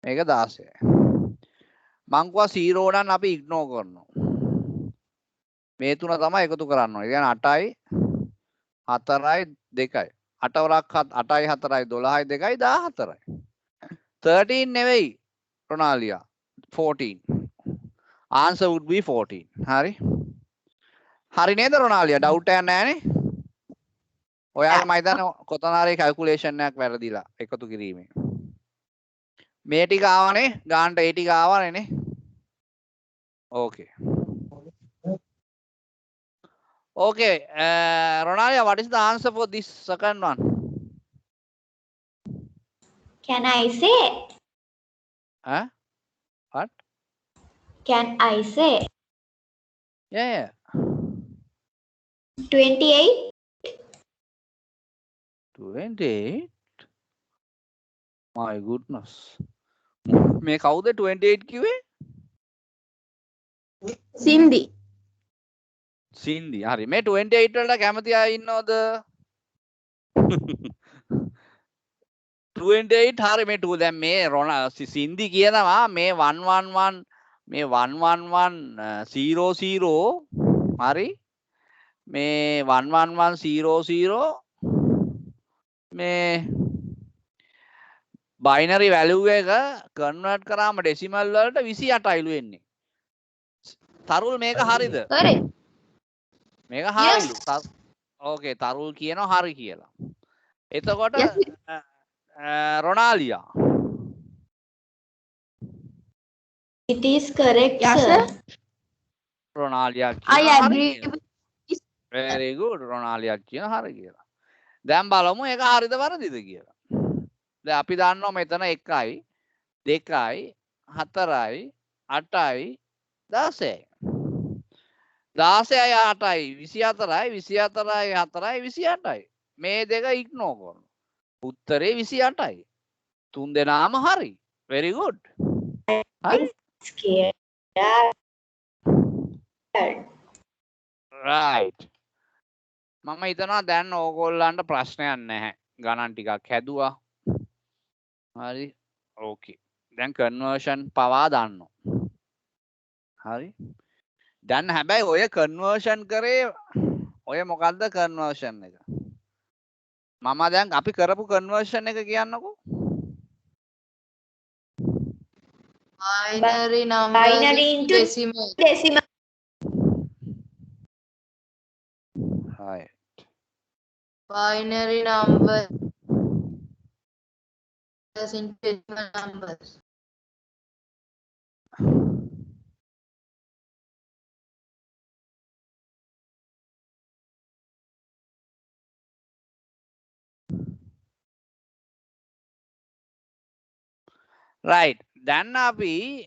Speaker 1: මේක 16යි මං කිව්වා 0 නම් අපි ඉග්නෝර් කරනවා මේ තුන තමයි එකතු කරන්න ඕනේ. ඒ කියන්නේ 8යි 4යි 2යි 8 වරක් 8යි 4යි 12යි 2යි 14යි 13 නෙවෙයි රොනාලියා 14 answer would be 14 හරි නේද රොනාලියා ඩවුට් එකක් නැහැ නේ ඔයාගේ මම හිතන්නේ කොතන හරි කැල්කියුලේෂන් එකක් වැරදිලා එකතු කිරීමේ මේ ටික ආවනේ ගානට ඒ ටික ආවනේ නේ okay okay Ronalia what is the answer for this second one
Speaker 4: Can I say?
Speaker 1: huh what
Speaker 4: Can I say?
Speaker 1: yeah
Speaker 4: 28.
Speaker 1: 28 my goodness මේ කවුද 28 කිව්වේ
Speaker 3: Cindy.
Speaker 1: සින්දි හරි මේ 28 වලට කැමති අය ඉන්නවද 28 හරි මේ 2 දැන් මේ සින්දි කියනවා මේ 111 මේ 11100 හරි මේ 11100 මේ බයිනරි වැලියු එක කන්වර්ට් කරාම ඩෙසිමල් වලට 28යිලු එන්නේ. තරුල් මේක හරිද?
Speaker 2: හරි.
Speaker 1: මේක හරිලු. ඕකේ තරුල් කියනවා හරි කියලා. එතකොට රොනාලියා.
Speaker 4: It is correct,
Speaker 3: Yes,
Speaker 4: sir.
Speaker 1: රොනාලියා
Speaker 3: I
Speaker 1: කියනවා හරි
Speaker 3: agree.
Speaker 1: කියලා. Very good. රොනාලියා කියන හරි කියලා. දැන් බලමු ඒක හරිද වැරදිද කියලා. දැන් අපි දන්නවා මෙතන 1යි 2යි 4යි 8යි 16යි 16යි 8යි 24යි 24යි 4යි 28යි මේ දෙක ඉග්නෝ කරනවා. උත්තරේ 28යි. තුන් දෙනාම හරි. very good. හරි.
Speaker 4: Scared.
Speaker 1: right. මම හිතනවා දැන් ඕගොල්ලන්ට ප්‍රශ්නයක් නැහැ. ගණන් ටිකක් හැදුවා. හරි. ඕකේ. දැන් කන්වර්ෂන් පවා දන්නවා. හරි. දැන් හැබැයි ඔය කන්වර්ෂන් කරේ ඔය මොකද්ද කන්වර්ෂන් එක? මම දැන් අපි කරපු කන්වර්ෂන් එක කියන්නකෝ.
Speaker 2: Binary number
Speaker 4: Binary into
Speaker 2: decimal.
Speaker 4: decimal.
Speaker 1: right.
Speaker 2: Binary number into decimal numbers.
Speaker 1: right. දැන් අපි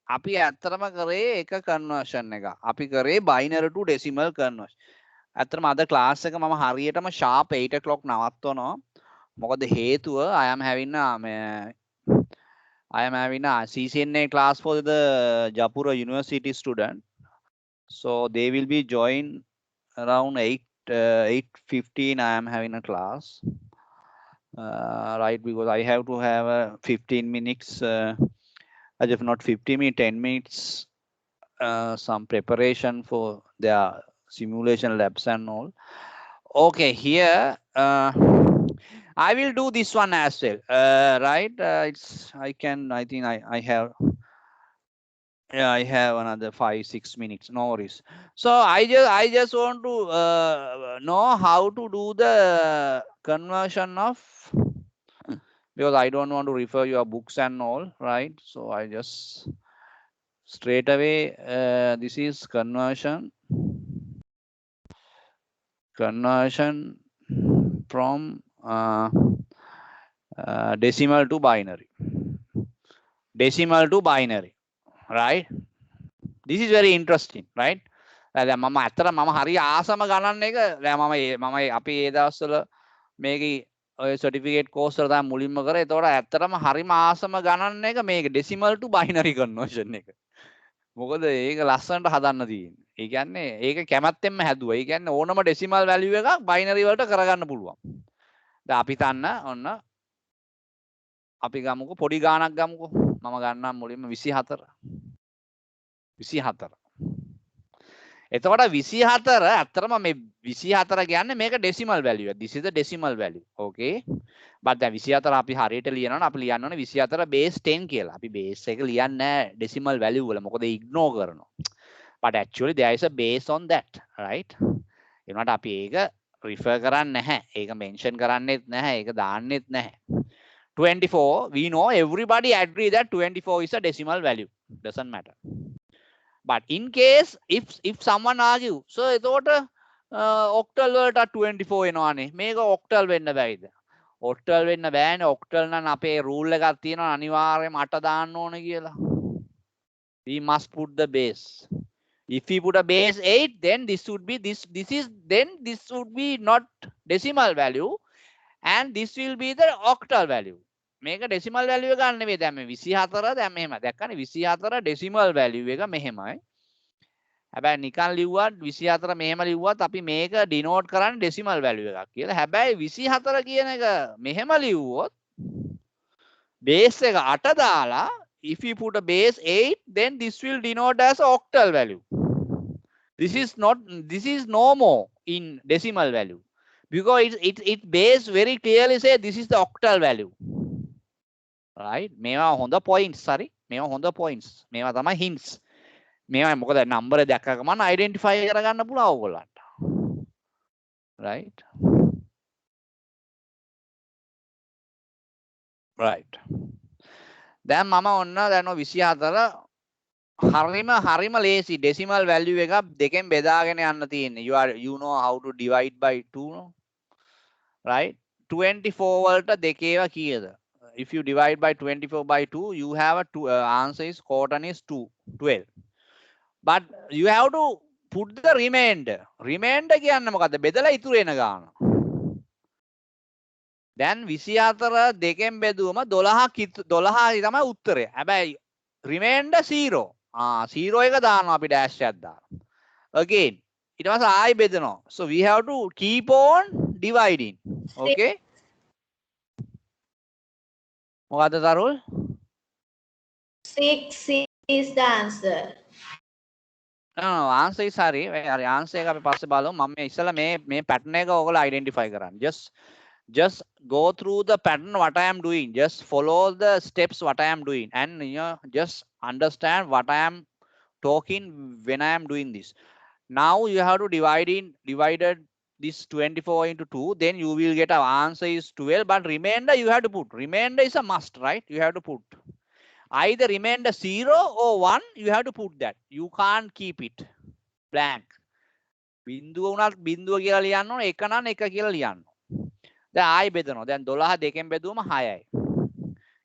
Speaker 1: ඇත්තටම කරේ එක කන්වර්ෂන් එක. අපි කරේ binary to decimal conversion. ඇත්තටම අද ක්ලාස් එක මම හරියටම sharp 8 o'clock නවත්වනවා. මොකද හේතුව I am having a CCNA class for the Japura University student. So they will be join around 8:15. I am having a class. Right, because I have to have 15 minutes, as if not 15 minutes, 10 minutes, some preparation for their simulation labs and all. Okay, here I will do this one as well. Right, I think I have. Yeah, I have another 5-6 minutes. No worries. So I just want to know how to do the conversion of, because I don't want to refer your books and all, right? So I just straight away this is conversion from decimal to binary. Decimal to binary. Right, this is very interesting, right? දැන් මම ඇත්තට මම හරි ආසම ගණන් එක දැන් මම අපි ඒ දවස්වල මේකේ ඔය සර්ටිෆිකේට් කෝස් වල තමයි මුලින්ම කරේ. ඒතකොට ඇත්තටම හරිම ආසම ගණන් එක මේක ඩෙසිමල් ටු බයිනරි කන්වර්ෂන් එක. මොකද ඒක ලස්සනට හදන්න තියෙන්නේ. ඒ කියන්නේ ඒක කැමැත්තෙන්ම හැදුවා. ඒ කියන්නේ ඕනම ඩෙසිමල් වැලියු එකක් බයිනරි වලට කරගන්න පුළුවන්. දැන් අපි තන්න ඔන්න අපි ගමුකෝ පොඩි ගාණක් ගමුකෝ. මම ගන්නම් මුලින්ම 24. එතකොට 24 ඇත්තටම මේ 24 කියන්නේ මේක ඩෙසිමල් වැලියු එක. This is the decimal value. Okay. but දැන් 24 අපි හරියට ලියනවනේ අපි ලියන්න ඕනේ 24 base 10 කියලා. අපි base එක ලියන්නේ නැහැ decimal value වල. මොකද ignore කරනවා. but actually there is a base on that, right? ඒනට අපි ඒක refer කරන්නේ නැහැ. ඒක mention කරන්නේත් නැහැ. ඒක දාන්නෙත් නැහැ. 24, we know everybody agree that 24 is a decimal value. Doesn't matter. But in case if someone argue, so එතකොට octal වලට 24 එනවානේ. මේක octal වෙන්න බැයිද? octal වෙන්න බෑනේ. octal නම් අපේ rule එකක් තියෙනවා අනිවාර්යයෙන්ම 8 දාන්න ඕනේ කියලා. We must put the base. If we put a base 8, then this would be this would be not decimal value, and this will be the octal value. මේක decimal value එක ගන්න නෙවෙයි. දැන් මේ 24 දැන් මෙහෙම දැක්කනේ 24 decimal value එක මෙහෙමයි. හැබැයි නිකන් ලිව්වත් 24 මෙහෙම ලිව්වත් අපි මේක ඩිනෝට් කරන්නේ ඩෙසිමල් වැලියු එකක් කියලා. හැබැයි 24 කියන එක මෙහෙම ලිව්වොත් බේස් එක 8 දාලා if you put a base 8 then this will denote as an octal value. This is no more in decimal value because it base very clearly say this is the octal value. Right? මේවා හොඳ points sorry. මේවා හොඳ points. මේවා තමයි hints. මේවා මොකද number එක දැක්ක ගමන් identify කරගන්න පුළුවන් ඕගොල්ලන්ට. Right? Right. දැන් මම ඔන්න දැන් 24 හරිම ලේසි decimal value එකක් දෙකෙන් බෙදාගෙන යන්න තියෙන්නේ. You know how to divide by 2 no? Right? 24 වලට දෙකේව කීයද? If you divide by 24 by 2 you have a answer is quotient is 12. But you have to put the remainder. Remainder කියන්නේ මොකද්ද? බෙදලා ඉතුරු එන ගාන. දැන් 24 දෙකෙන් බෙදුවම 12යි තමයි උත්තරය. හැබැයි remainder 0. 0 එක දානවා අපි dash එකක් දානවා. Again ඊට පස්සේ ආයි බෙදනවා. So we have to keep on dividing. Okay? මොකද්ද තරුල්?
Speaker 4: 6 is the answer.
Speaker 1: No, answer is sorry. හරි answer එක අපි පස්සේ බලමු. මම ඉස්සලා මේ pattern එක ඔයගොල්ලෝ identify කරන්න. Just go through the pattern what I am doing. Just follow the steps what I am doing and you know just understand what I am talking when I am doing this. Now you have to divided this 24 into 2, then you will get our answer is 12, but remainder you have to put. Remainder is a must, right? You have to put either remainder 0 or 1, you have to put that. You can't keep it blank. බින්දුව උනත් බින්දුව කියලා ලියන්න ඕන, එක නම් එක කියලා ලියන්න. දැන් ආයි බෙදනවා. දැන් 12 දෙකෙන් බෙදුවම 6යි.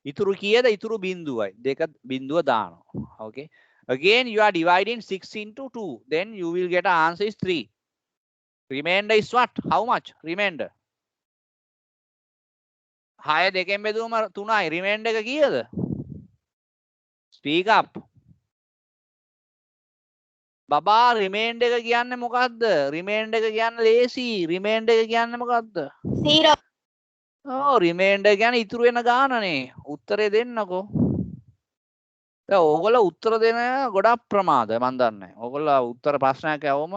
Speaker 1: ඉතුරු කීයද? ඉතුරු බින්දුවයි. දෙක බින්දුව දානවා. Okay. Again you are dividing 6 into 2. Then you will get an answer is 3. Remainder is what? How much? Remainder. 6 දෙකෙන් බෙදුවම 3යි. Remainder එක කීයද? Speak up. බබා remainder එක කියන්නේ මොකද්ද? Remainder එක කියන්නේ ලේසි. Remainder එක කියන්නේ මොකද්ද?
Speaker 4: 0.
Speaker 1: remainder කියන්නේ ඉතුරු වෙන ගානනේ. උත්තරේ දෙන්නකෝ. දැන් ඕගොල්ලෝ උත්තර දෙන ගොඩක් ප්‍රමාද මන් දන්නේ. ඕගොල්ලෝ උත්තර ප්‍රශ්නයක් ඇහුවම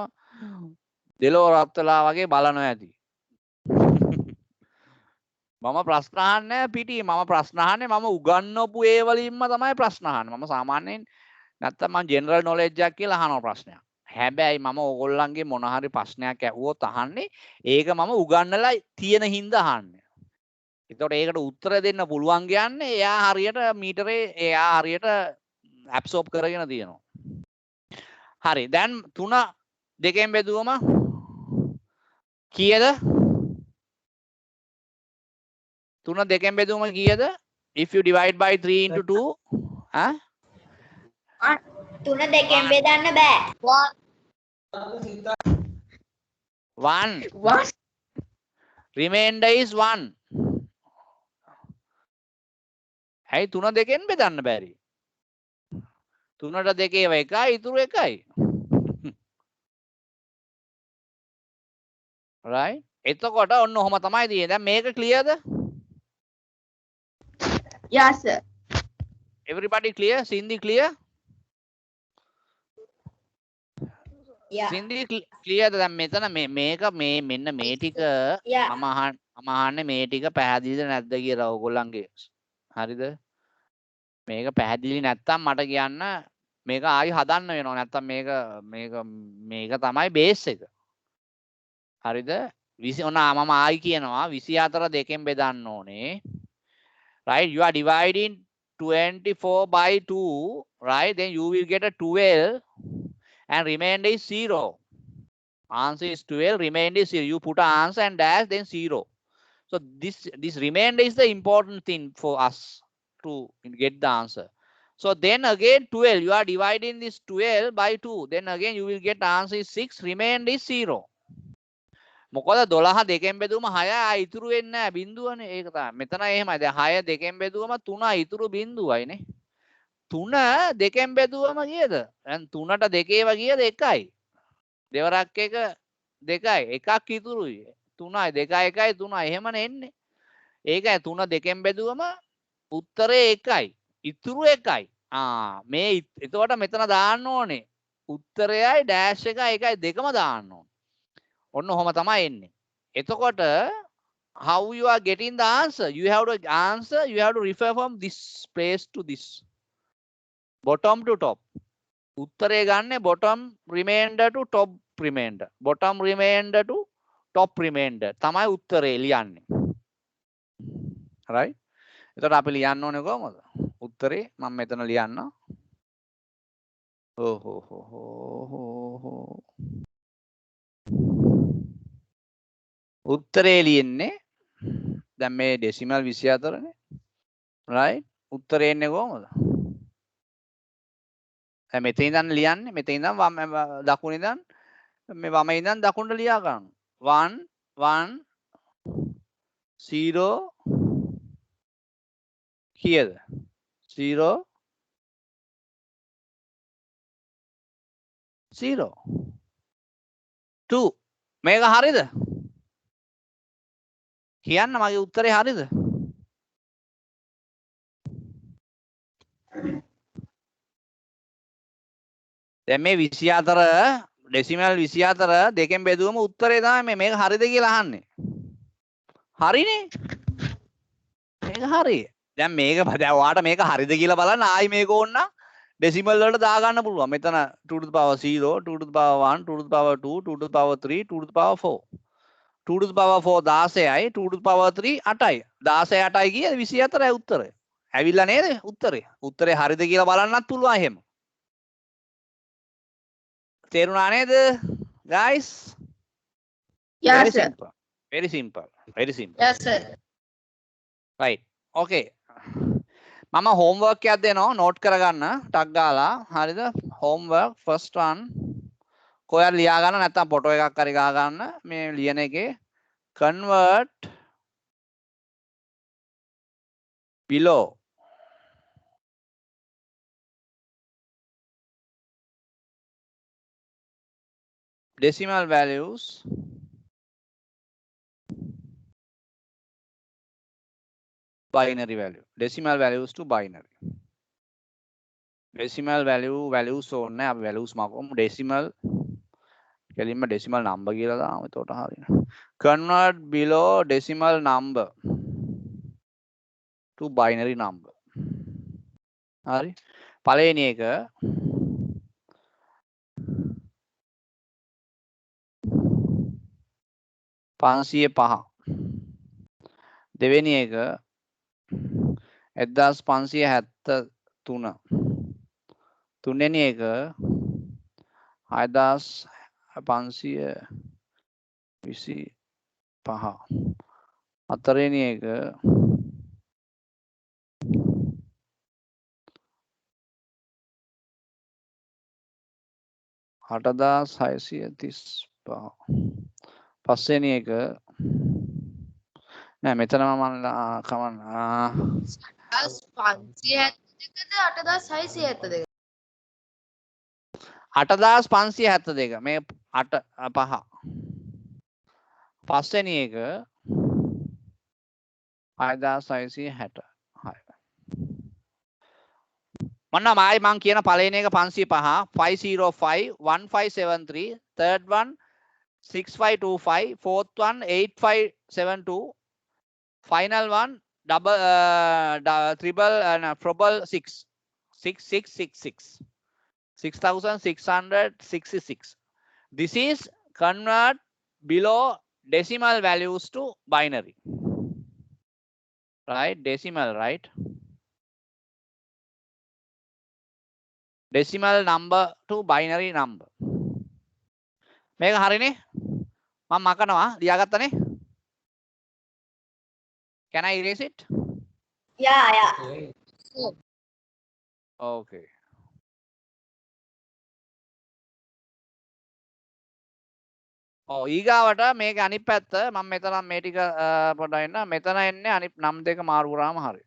Speaker 1: දෙලෝ රත්ලා වගේ බලනවා ඇති. මම ප්‍රශ්න අහන්නේ පිටි. මම ප්‍රශ්න අහන්නේ මම උගන්වපු ඒ වලින්ම තමයි ප්‍රශ්න අහන්නේ. මම සාමාන්‍යයෙන් නැත්තම් මම ජෙනරල් නොලෙජ් එකක් කියලා අහන ප්‍රශ්නයක්. හැබැයි මම ඕගොල්ලන්ගේ මොන හරි ප්‍රශ්නයක් ඇහුවොත් අහන්නේ ඒක මම උගන්වලා තියෙන හින්දා අහන්නේ. එතකොට ඒකට උත්තර දෙන්න පුළුවන් කියන්නේ එයා හරියට මීටරේ එයා හරියට ඇබ්සෝබ් කරගෙන තියෙනවා. හරි. දැන් 3 දෙකෙන් බෙදුවම කීයද? 3 දෙකෙන් බෙදුවම කීයද? If you divide by 3 into 2
Speaker 4: 3 දෙකෙන් බෙදන්න බෑ.
Speaker 1: 1. Remainder is 1. ඇයි 3 දෙකෙන් බෙදන්න බැරි? 3ට 2 එකයි ඉතුරු එකයි. right? එතකොට ඔන්න ඔහොම තමයි තියෙන්නේ. දැන් මේක clearද?
Speaker 3: Yes, sir.
Speaker 1: Everybody clear? Cindy clear?
Speaker 4: Yeah.
Speaker 1: Cindy clear දැන් මෙතන මේක මෙන්න මේ ටික
Speaker 4: Yeah.
Speaker 1: මම අහන්නේ මේ ටික පැහැදිලිද නැද්ද කියලා ඕගොල්ලන්ගේ. හරිද? මේක පැහැදිලි නැත්තම් මට කියන්න මේක ආයි හදන්න වෙනවා. නැත්තම් මේක තමයි බේස් එක. හරිද? 20 ඔන්න මම ආයි කියනවා 24 දෙකෙන් බෙදන්න ඕනේ. Right? You are dividing 24 by 2, right? Then you will get a 12 and remainder is 0. Answer is 12, remainder is 0. You put an answer and dash, then 0. So this remainder is the important thing for us to get the answer. So then again 12, you are dividing this 12 by 2. Then again you will get answer is 6, remainder is 0. මොකද 12 දෙකෙන් බෙදුවම 6යි ඉතුරු වෙන්නේ නැහැ බිඳුවනේ. ඒක තමයි. මෙතන එහෙමයි. දැන් 6 දෙකෙන් බෙදුවම 3යි ඉතුරු බිඳුවයිනේ. 3 දෙකෙන් බෙදුවම කීයද? දැන් 3ට 2 කීයද? 1යි. දෙවරක් 1 2යි. එකක් ඉතුරුයි. 3යි 2යි 1යි 3යි. එහෙමනේ එන්නේ. ඒකයි 3 2ෙන් බෙදුවම උත්තරේ 1යි. ඉතුරු 1යි. මේ එතකොට මෙතන දාන්න ඕනේ. උත්තරයයි ඩෑෂ් එකයි 1යි දෙකම දාන්න ඕනේ. ඔන්න ඔහොම තමයි එන්නේ. එතකොට how you are getting the answer? You have to answer. You have to refer from this place to this. Bottom to top. උත්තරේ ගන්න bottom remainder to top remainder. Bottom remainder to top remainder. තමයි උත්තරේ ලියන්නේ. right? එතකොට අපි ලියන්න ඕනේ කොහමද? උත්තරේ මම මෙතන ලියන්න. උත්තරේ ලියන්නේ දැන් මේ ඩෙසිමල් 24 නේ. right? උත්තරේ එන්නේ කොහමද? දැන් මෙතන ඉඳන් ලියන්නේ මෙතන ඉඳන් වම් දකුණ ඉඳන් මේ වම ඉඳන් දකුණට ලියා ගන්න. 1 1 0 කීයද? 0 0 2 මේක හරිද? කියන්න මගේ උත්තරේ හරිද? දැන් මේ 24 ඩෙසිමල් 24 දෙකෙන් බෙදුවම උත්තරේ තමයි මේක හරිද කියලා අහන්නේ. හරිනේ. මේක හරි. දැන් මේක දැන් ඔයාට මේක හරිද කියලා බලන්න ආයි මේක ඕන්න ඩෙසිමල් වලට දා ගන්න පුළුවන්. මෙතන 2 to the power 0, 2 to the power 1, 2 to the power 2, 2 to the power 3, 2 to the power 4. 2 to the power 4 16යි, 2 to the power 3 8යි. 16 8යි කියේ 24යි උත්තරය. ඇවිල්ලා නේද උත්තරේ? උත්තරේ හරිද කියලා බලන්නත් පුළුවන් එහෙම. තේරුණා නේද? guys?
Speaker 2: Yes,
Speaker 1: very
Speaker 2: sir.
Speaker 1: simple. Very simple. Very simple.
Speaker 2: Yes, sir.
Speaker 1: right. okay. මම homework එකක් දෙනවා note කරගන්න ටක් ගාලා. හරිද? homework first one. කොහේ ලියා ගන්න නැත්නම් ෆොටෝ එකක් හරි ගා ගන්න මේ ලියන එකේ convert below decimal values binary value. Decimal values to binary. Decimal values ඕනේ අපි values මාකමු decimal කෙලින්ම decimal number කියලා දාමු එතකොට හරියනවා. Convert below decimal number to binary number. හරි. පළවෙනි එක පන්සිය පහ. දෙවෙනි එක 1573. තුන්වෙනි එක 6525. හතරවෙනි එක 8635. පස්වෙනි එක නෑ මෙතනම මම කමන්න
Speaker 2: 8572ද
Speaker 1: 8572 මේ 8 5. පස්වෙනි එක 6660. මොනවා මායි මං කියන පළවෙනි එක 505 505 1573. third one 6525. fourth one 8572. final one triple 6 6666. 6666. This is convert below decimal values to binary. Right? Decimal, right? Decimal number to binary number. මේක හරිනේ? මම මකනවා ලියාගත්තනේ? Can I erase it?
Speaker 4: Yeah.
Speaker 1: Okay. ඊගාවට මේක අනිත් පැත්ත මම මෙතන මේ ටික පොඩ්ඩක් එන්න මෙතන එන්නේ අනිත් නම් දෙක මාරු කරාම හරියි.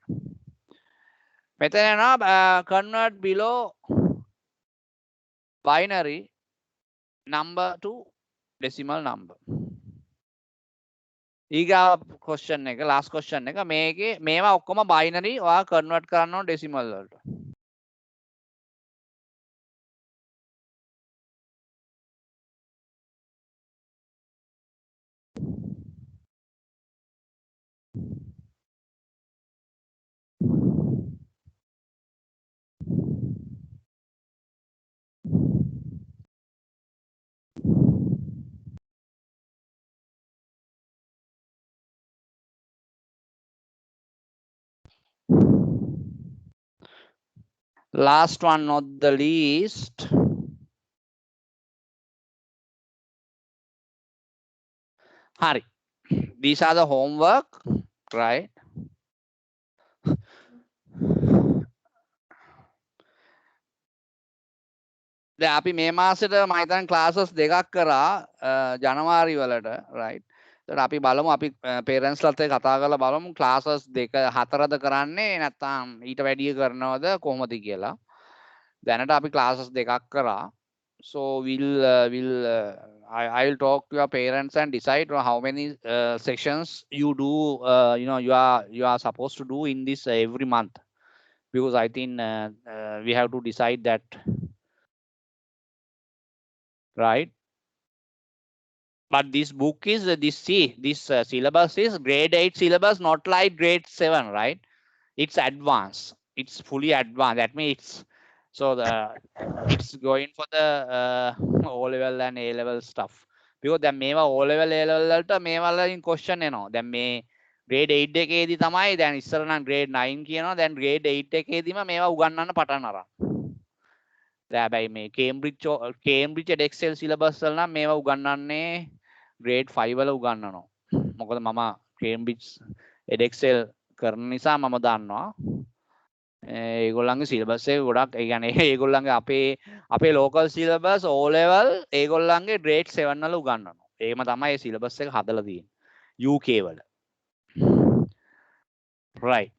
Speaker 1: මෙතන යනවා convert below binary number to decimal number. ඊගා question එක last question එක මේකේ මේවා ඔක්කොම binary ඔයා convert කරන්න ඕන decimal වලට. Last one, not the least. Hari. These are the homework, right? දැන් අපි මේ මාසෙට මම හිතන්නේ classes දෙකක් කරා ජනවාරි වලට, right? ඒතර අපි බලමු අපි parents ලත් එක්ක කතා කරලා බලමු classes දෙක හතරද කරන්නේ නැත්නම් ඊට වැඩිය කරනවද කොහොමද කියලා. දැනට අපි classes දෙකක් කරා. So I'll talk to your parents and decide how many sessions you do. You are supposed to do in this every month, because I think we have to decide that, right? But this book is this syllabus is grade 8 syllabus, not like grade 7, right? It's advanced. It's fully advanced. That means it's it's going for the O level and A level stuff. Because දැන් මේවා O level A level වලට මේවා වලින් question එනවා. දැන් මේ grade 8 එකේදී තමයි දැන් ඉස්සර නම් grade 9 කියනවා. දැන් grade 8 එකේදීම මේවා උගන්වන්න පටන් අරන්. දැන් හැබැයි මේ Cambridge Edexcel syllabus වල නම් මේවා උගන්වන්නේ grade 5 වල උගන්වනවා. මොකද මම Cambridge Edexcel කරන නිසා මම දන්නවා. ඒගොල්ලන්ගේ සිලබස් එක ගොඩක් ඒ කියන්නේ ඒගොල්ලන්ගේ අපේ local syllabus O level ඒගොල්ලන්ගේ grade 7 වල උගන්වනවා. ඒකම තමයි ඒ සිලබස් එක හදලා තියෙන්නේ UK වල. right.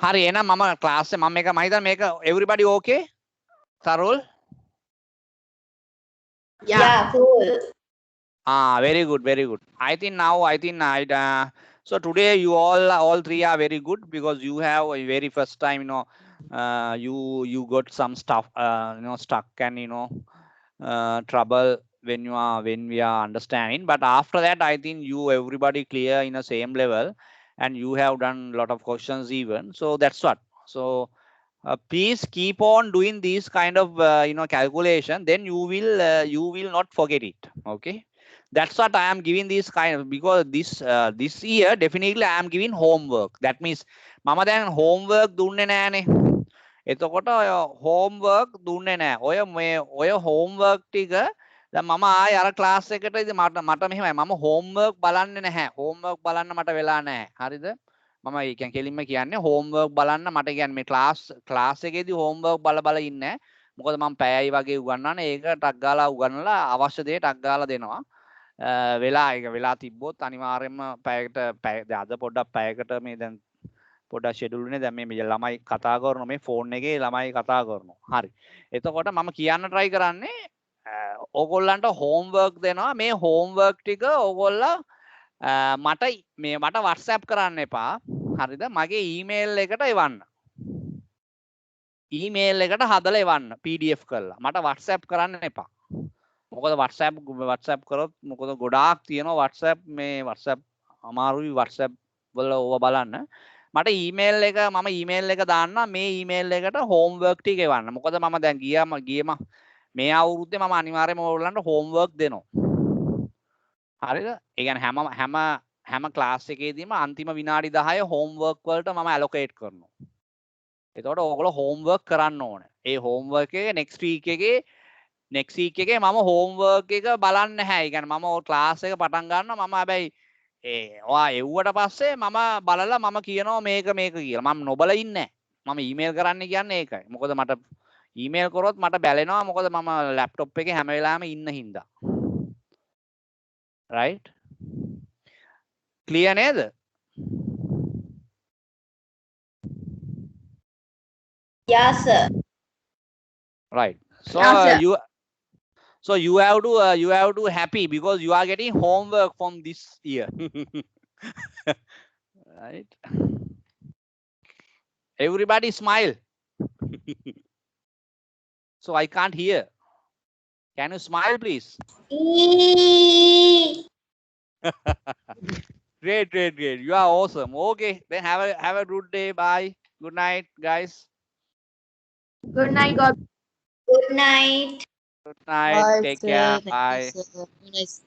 Speaker 1: හරි එහෙනම් මම class එක මම හිතන්නේ මේක everybody okay? Sarul?
Speaker 4: Yeah, cool.
Speaker 1: Very good, very good. I think so today you all three are very good, because you have a very first time, you got some stuff, stuck and trouble when we are understanding. But after that, I think everybody clear in the same level, and you have done a lot of questions even. So that's what. So please keep on doing these kind of calculation. Then you will not forget it. Okay. That's what I am giving this kind of, because this year definitely I am giving homework. That means mama දැන් homework දුන්නේ නෑනේ. එතකොට ඔය homework දුන්නේ නෑ. ඔය homework ටික දැන් මම ආයේ අර class එකට ඉතින් මට මෙහෙමයි. මම homework බලන්නේ නැහැ. homework බලන්න මට වෙලා නැහැ. හරිද? මම ඒ කියන්නේ කෙලින්ම කියන්නේ homework බලන්න මට කියන්නේ මේ class එකේදී homework බල ඉන්නේ නැහැ. මොකද මම පැයයි වගේ උගන්වන්නේ. ඒක ටක් ගාලා උගන්වලා අවශ්‍ය දේ ටක් ගාලා දෙනවා. වෙලා තිබ්බොත් අනිවාර්යයෙන්ම පැයකට අද පොඩ්ඩක් පැයකට මේ දැන් පොඩ්ඩක් ෂෙඩියුල් නේ දැන් මේ ළමයි කතා කරනවා මේ ෆෝන් එකේ ළමයි කතා කරනවා. හරි. එතකොට මම කියන්න try කරන්නේ ඕගොල්ලන්ට homework දෙනවා. මේ homework ටික ඕගොල්ලෝ මට WhatsApp කරන්න එපා. හරිද? මගේ email එකට එවන්න. email එකට හදලා එවන්න PDF කරලා. මට WhatsApp කරන්න එපා. මොකද WhatsApp කරොත් මොකද ගොඩාක් තියෙනවා WhatsApp අමාරුයි WhatsApp වල ඕවා බලන්න. මට email එක මම email එක දාන්න මේ email එකට homework ටික එවන්න. මොකද මම දැන් ගියම මේ අවුරුද්දේ මම අනිවාර්යයෙන්ම ඔයගොල්ලන්ට homework දෙනවා. හරිද? ඒ කියන්නේ හැම class එකේදීම අන්තිම විනාඩි 10 homework වලට මම allocate කරනවා. එතකොට ඔයගොල්ලෝ homework කරන්න ඕනේ. ඒ homework එක next week එකේ මම homework එක බලන්නේ නැහැ. ඒ කියන්නේ මම class එක පටන් ගන්නවා. මම හැබැයි ඔයා එව්වට පස්සේ මම බලලා මම කියනවා මේක කියලා. මම නොබල ඉන්නේ නැහැ. මම email කරන්න කියන්නේ ඒකයි. මොකද මට email කරොත් මට බැලෙනවා. මොකද මම laptop එකේ හැම වෙලාවෙම ඉන්න හින්දා. right? clear නේද?
Speaker 4: Yeah, sir.
Speaker 1: Right. So
Speaker 2: Yeah, sir.
Speaker 1: you have to happy because you are getting homework from this year. Right. Everybody smile. So I can't hear. Can you smile, please? Great, great, great. You are awesome. Okay, then have a good day. Bye. Good night, guys.
Speaker 3: Good night, God.
Speaker 4: Good night.
Speaker 1: Good night. Take care. Bye.
Speaker 5: Nice.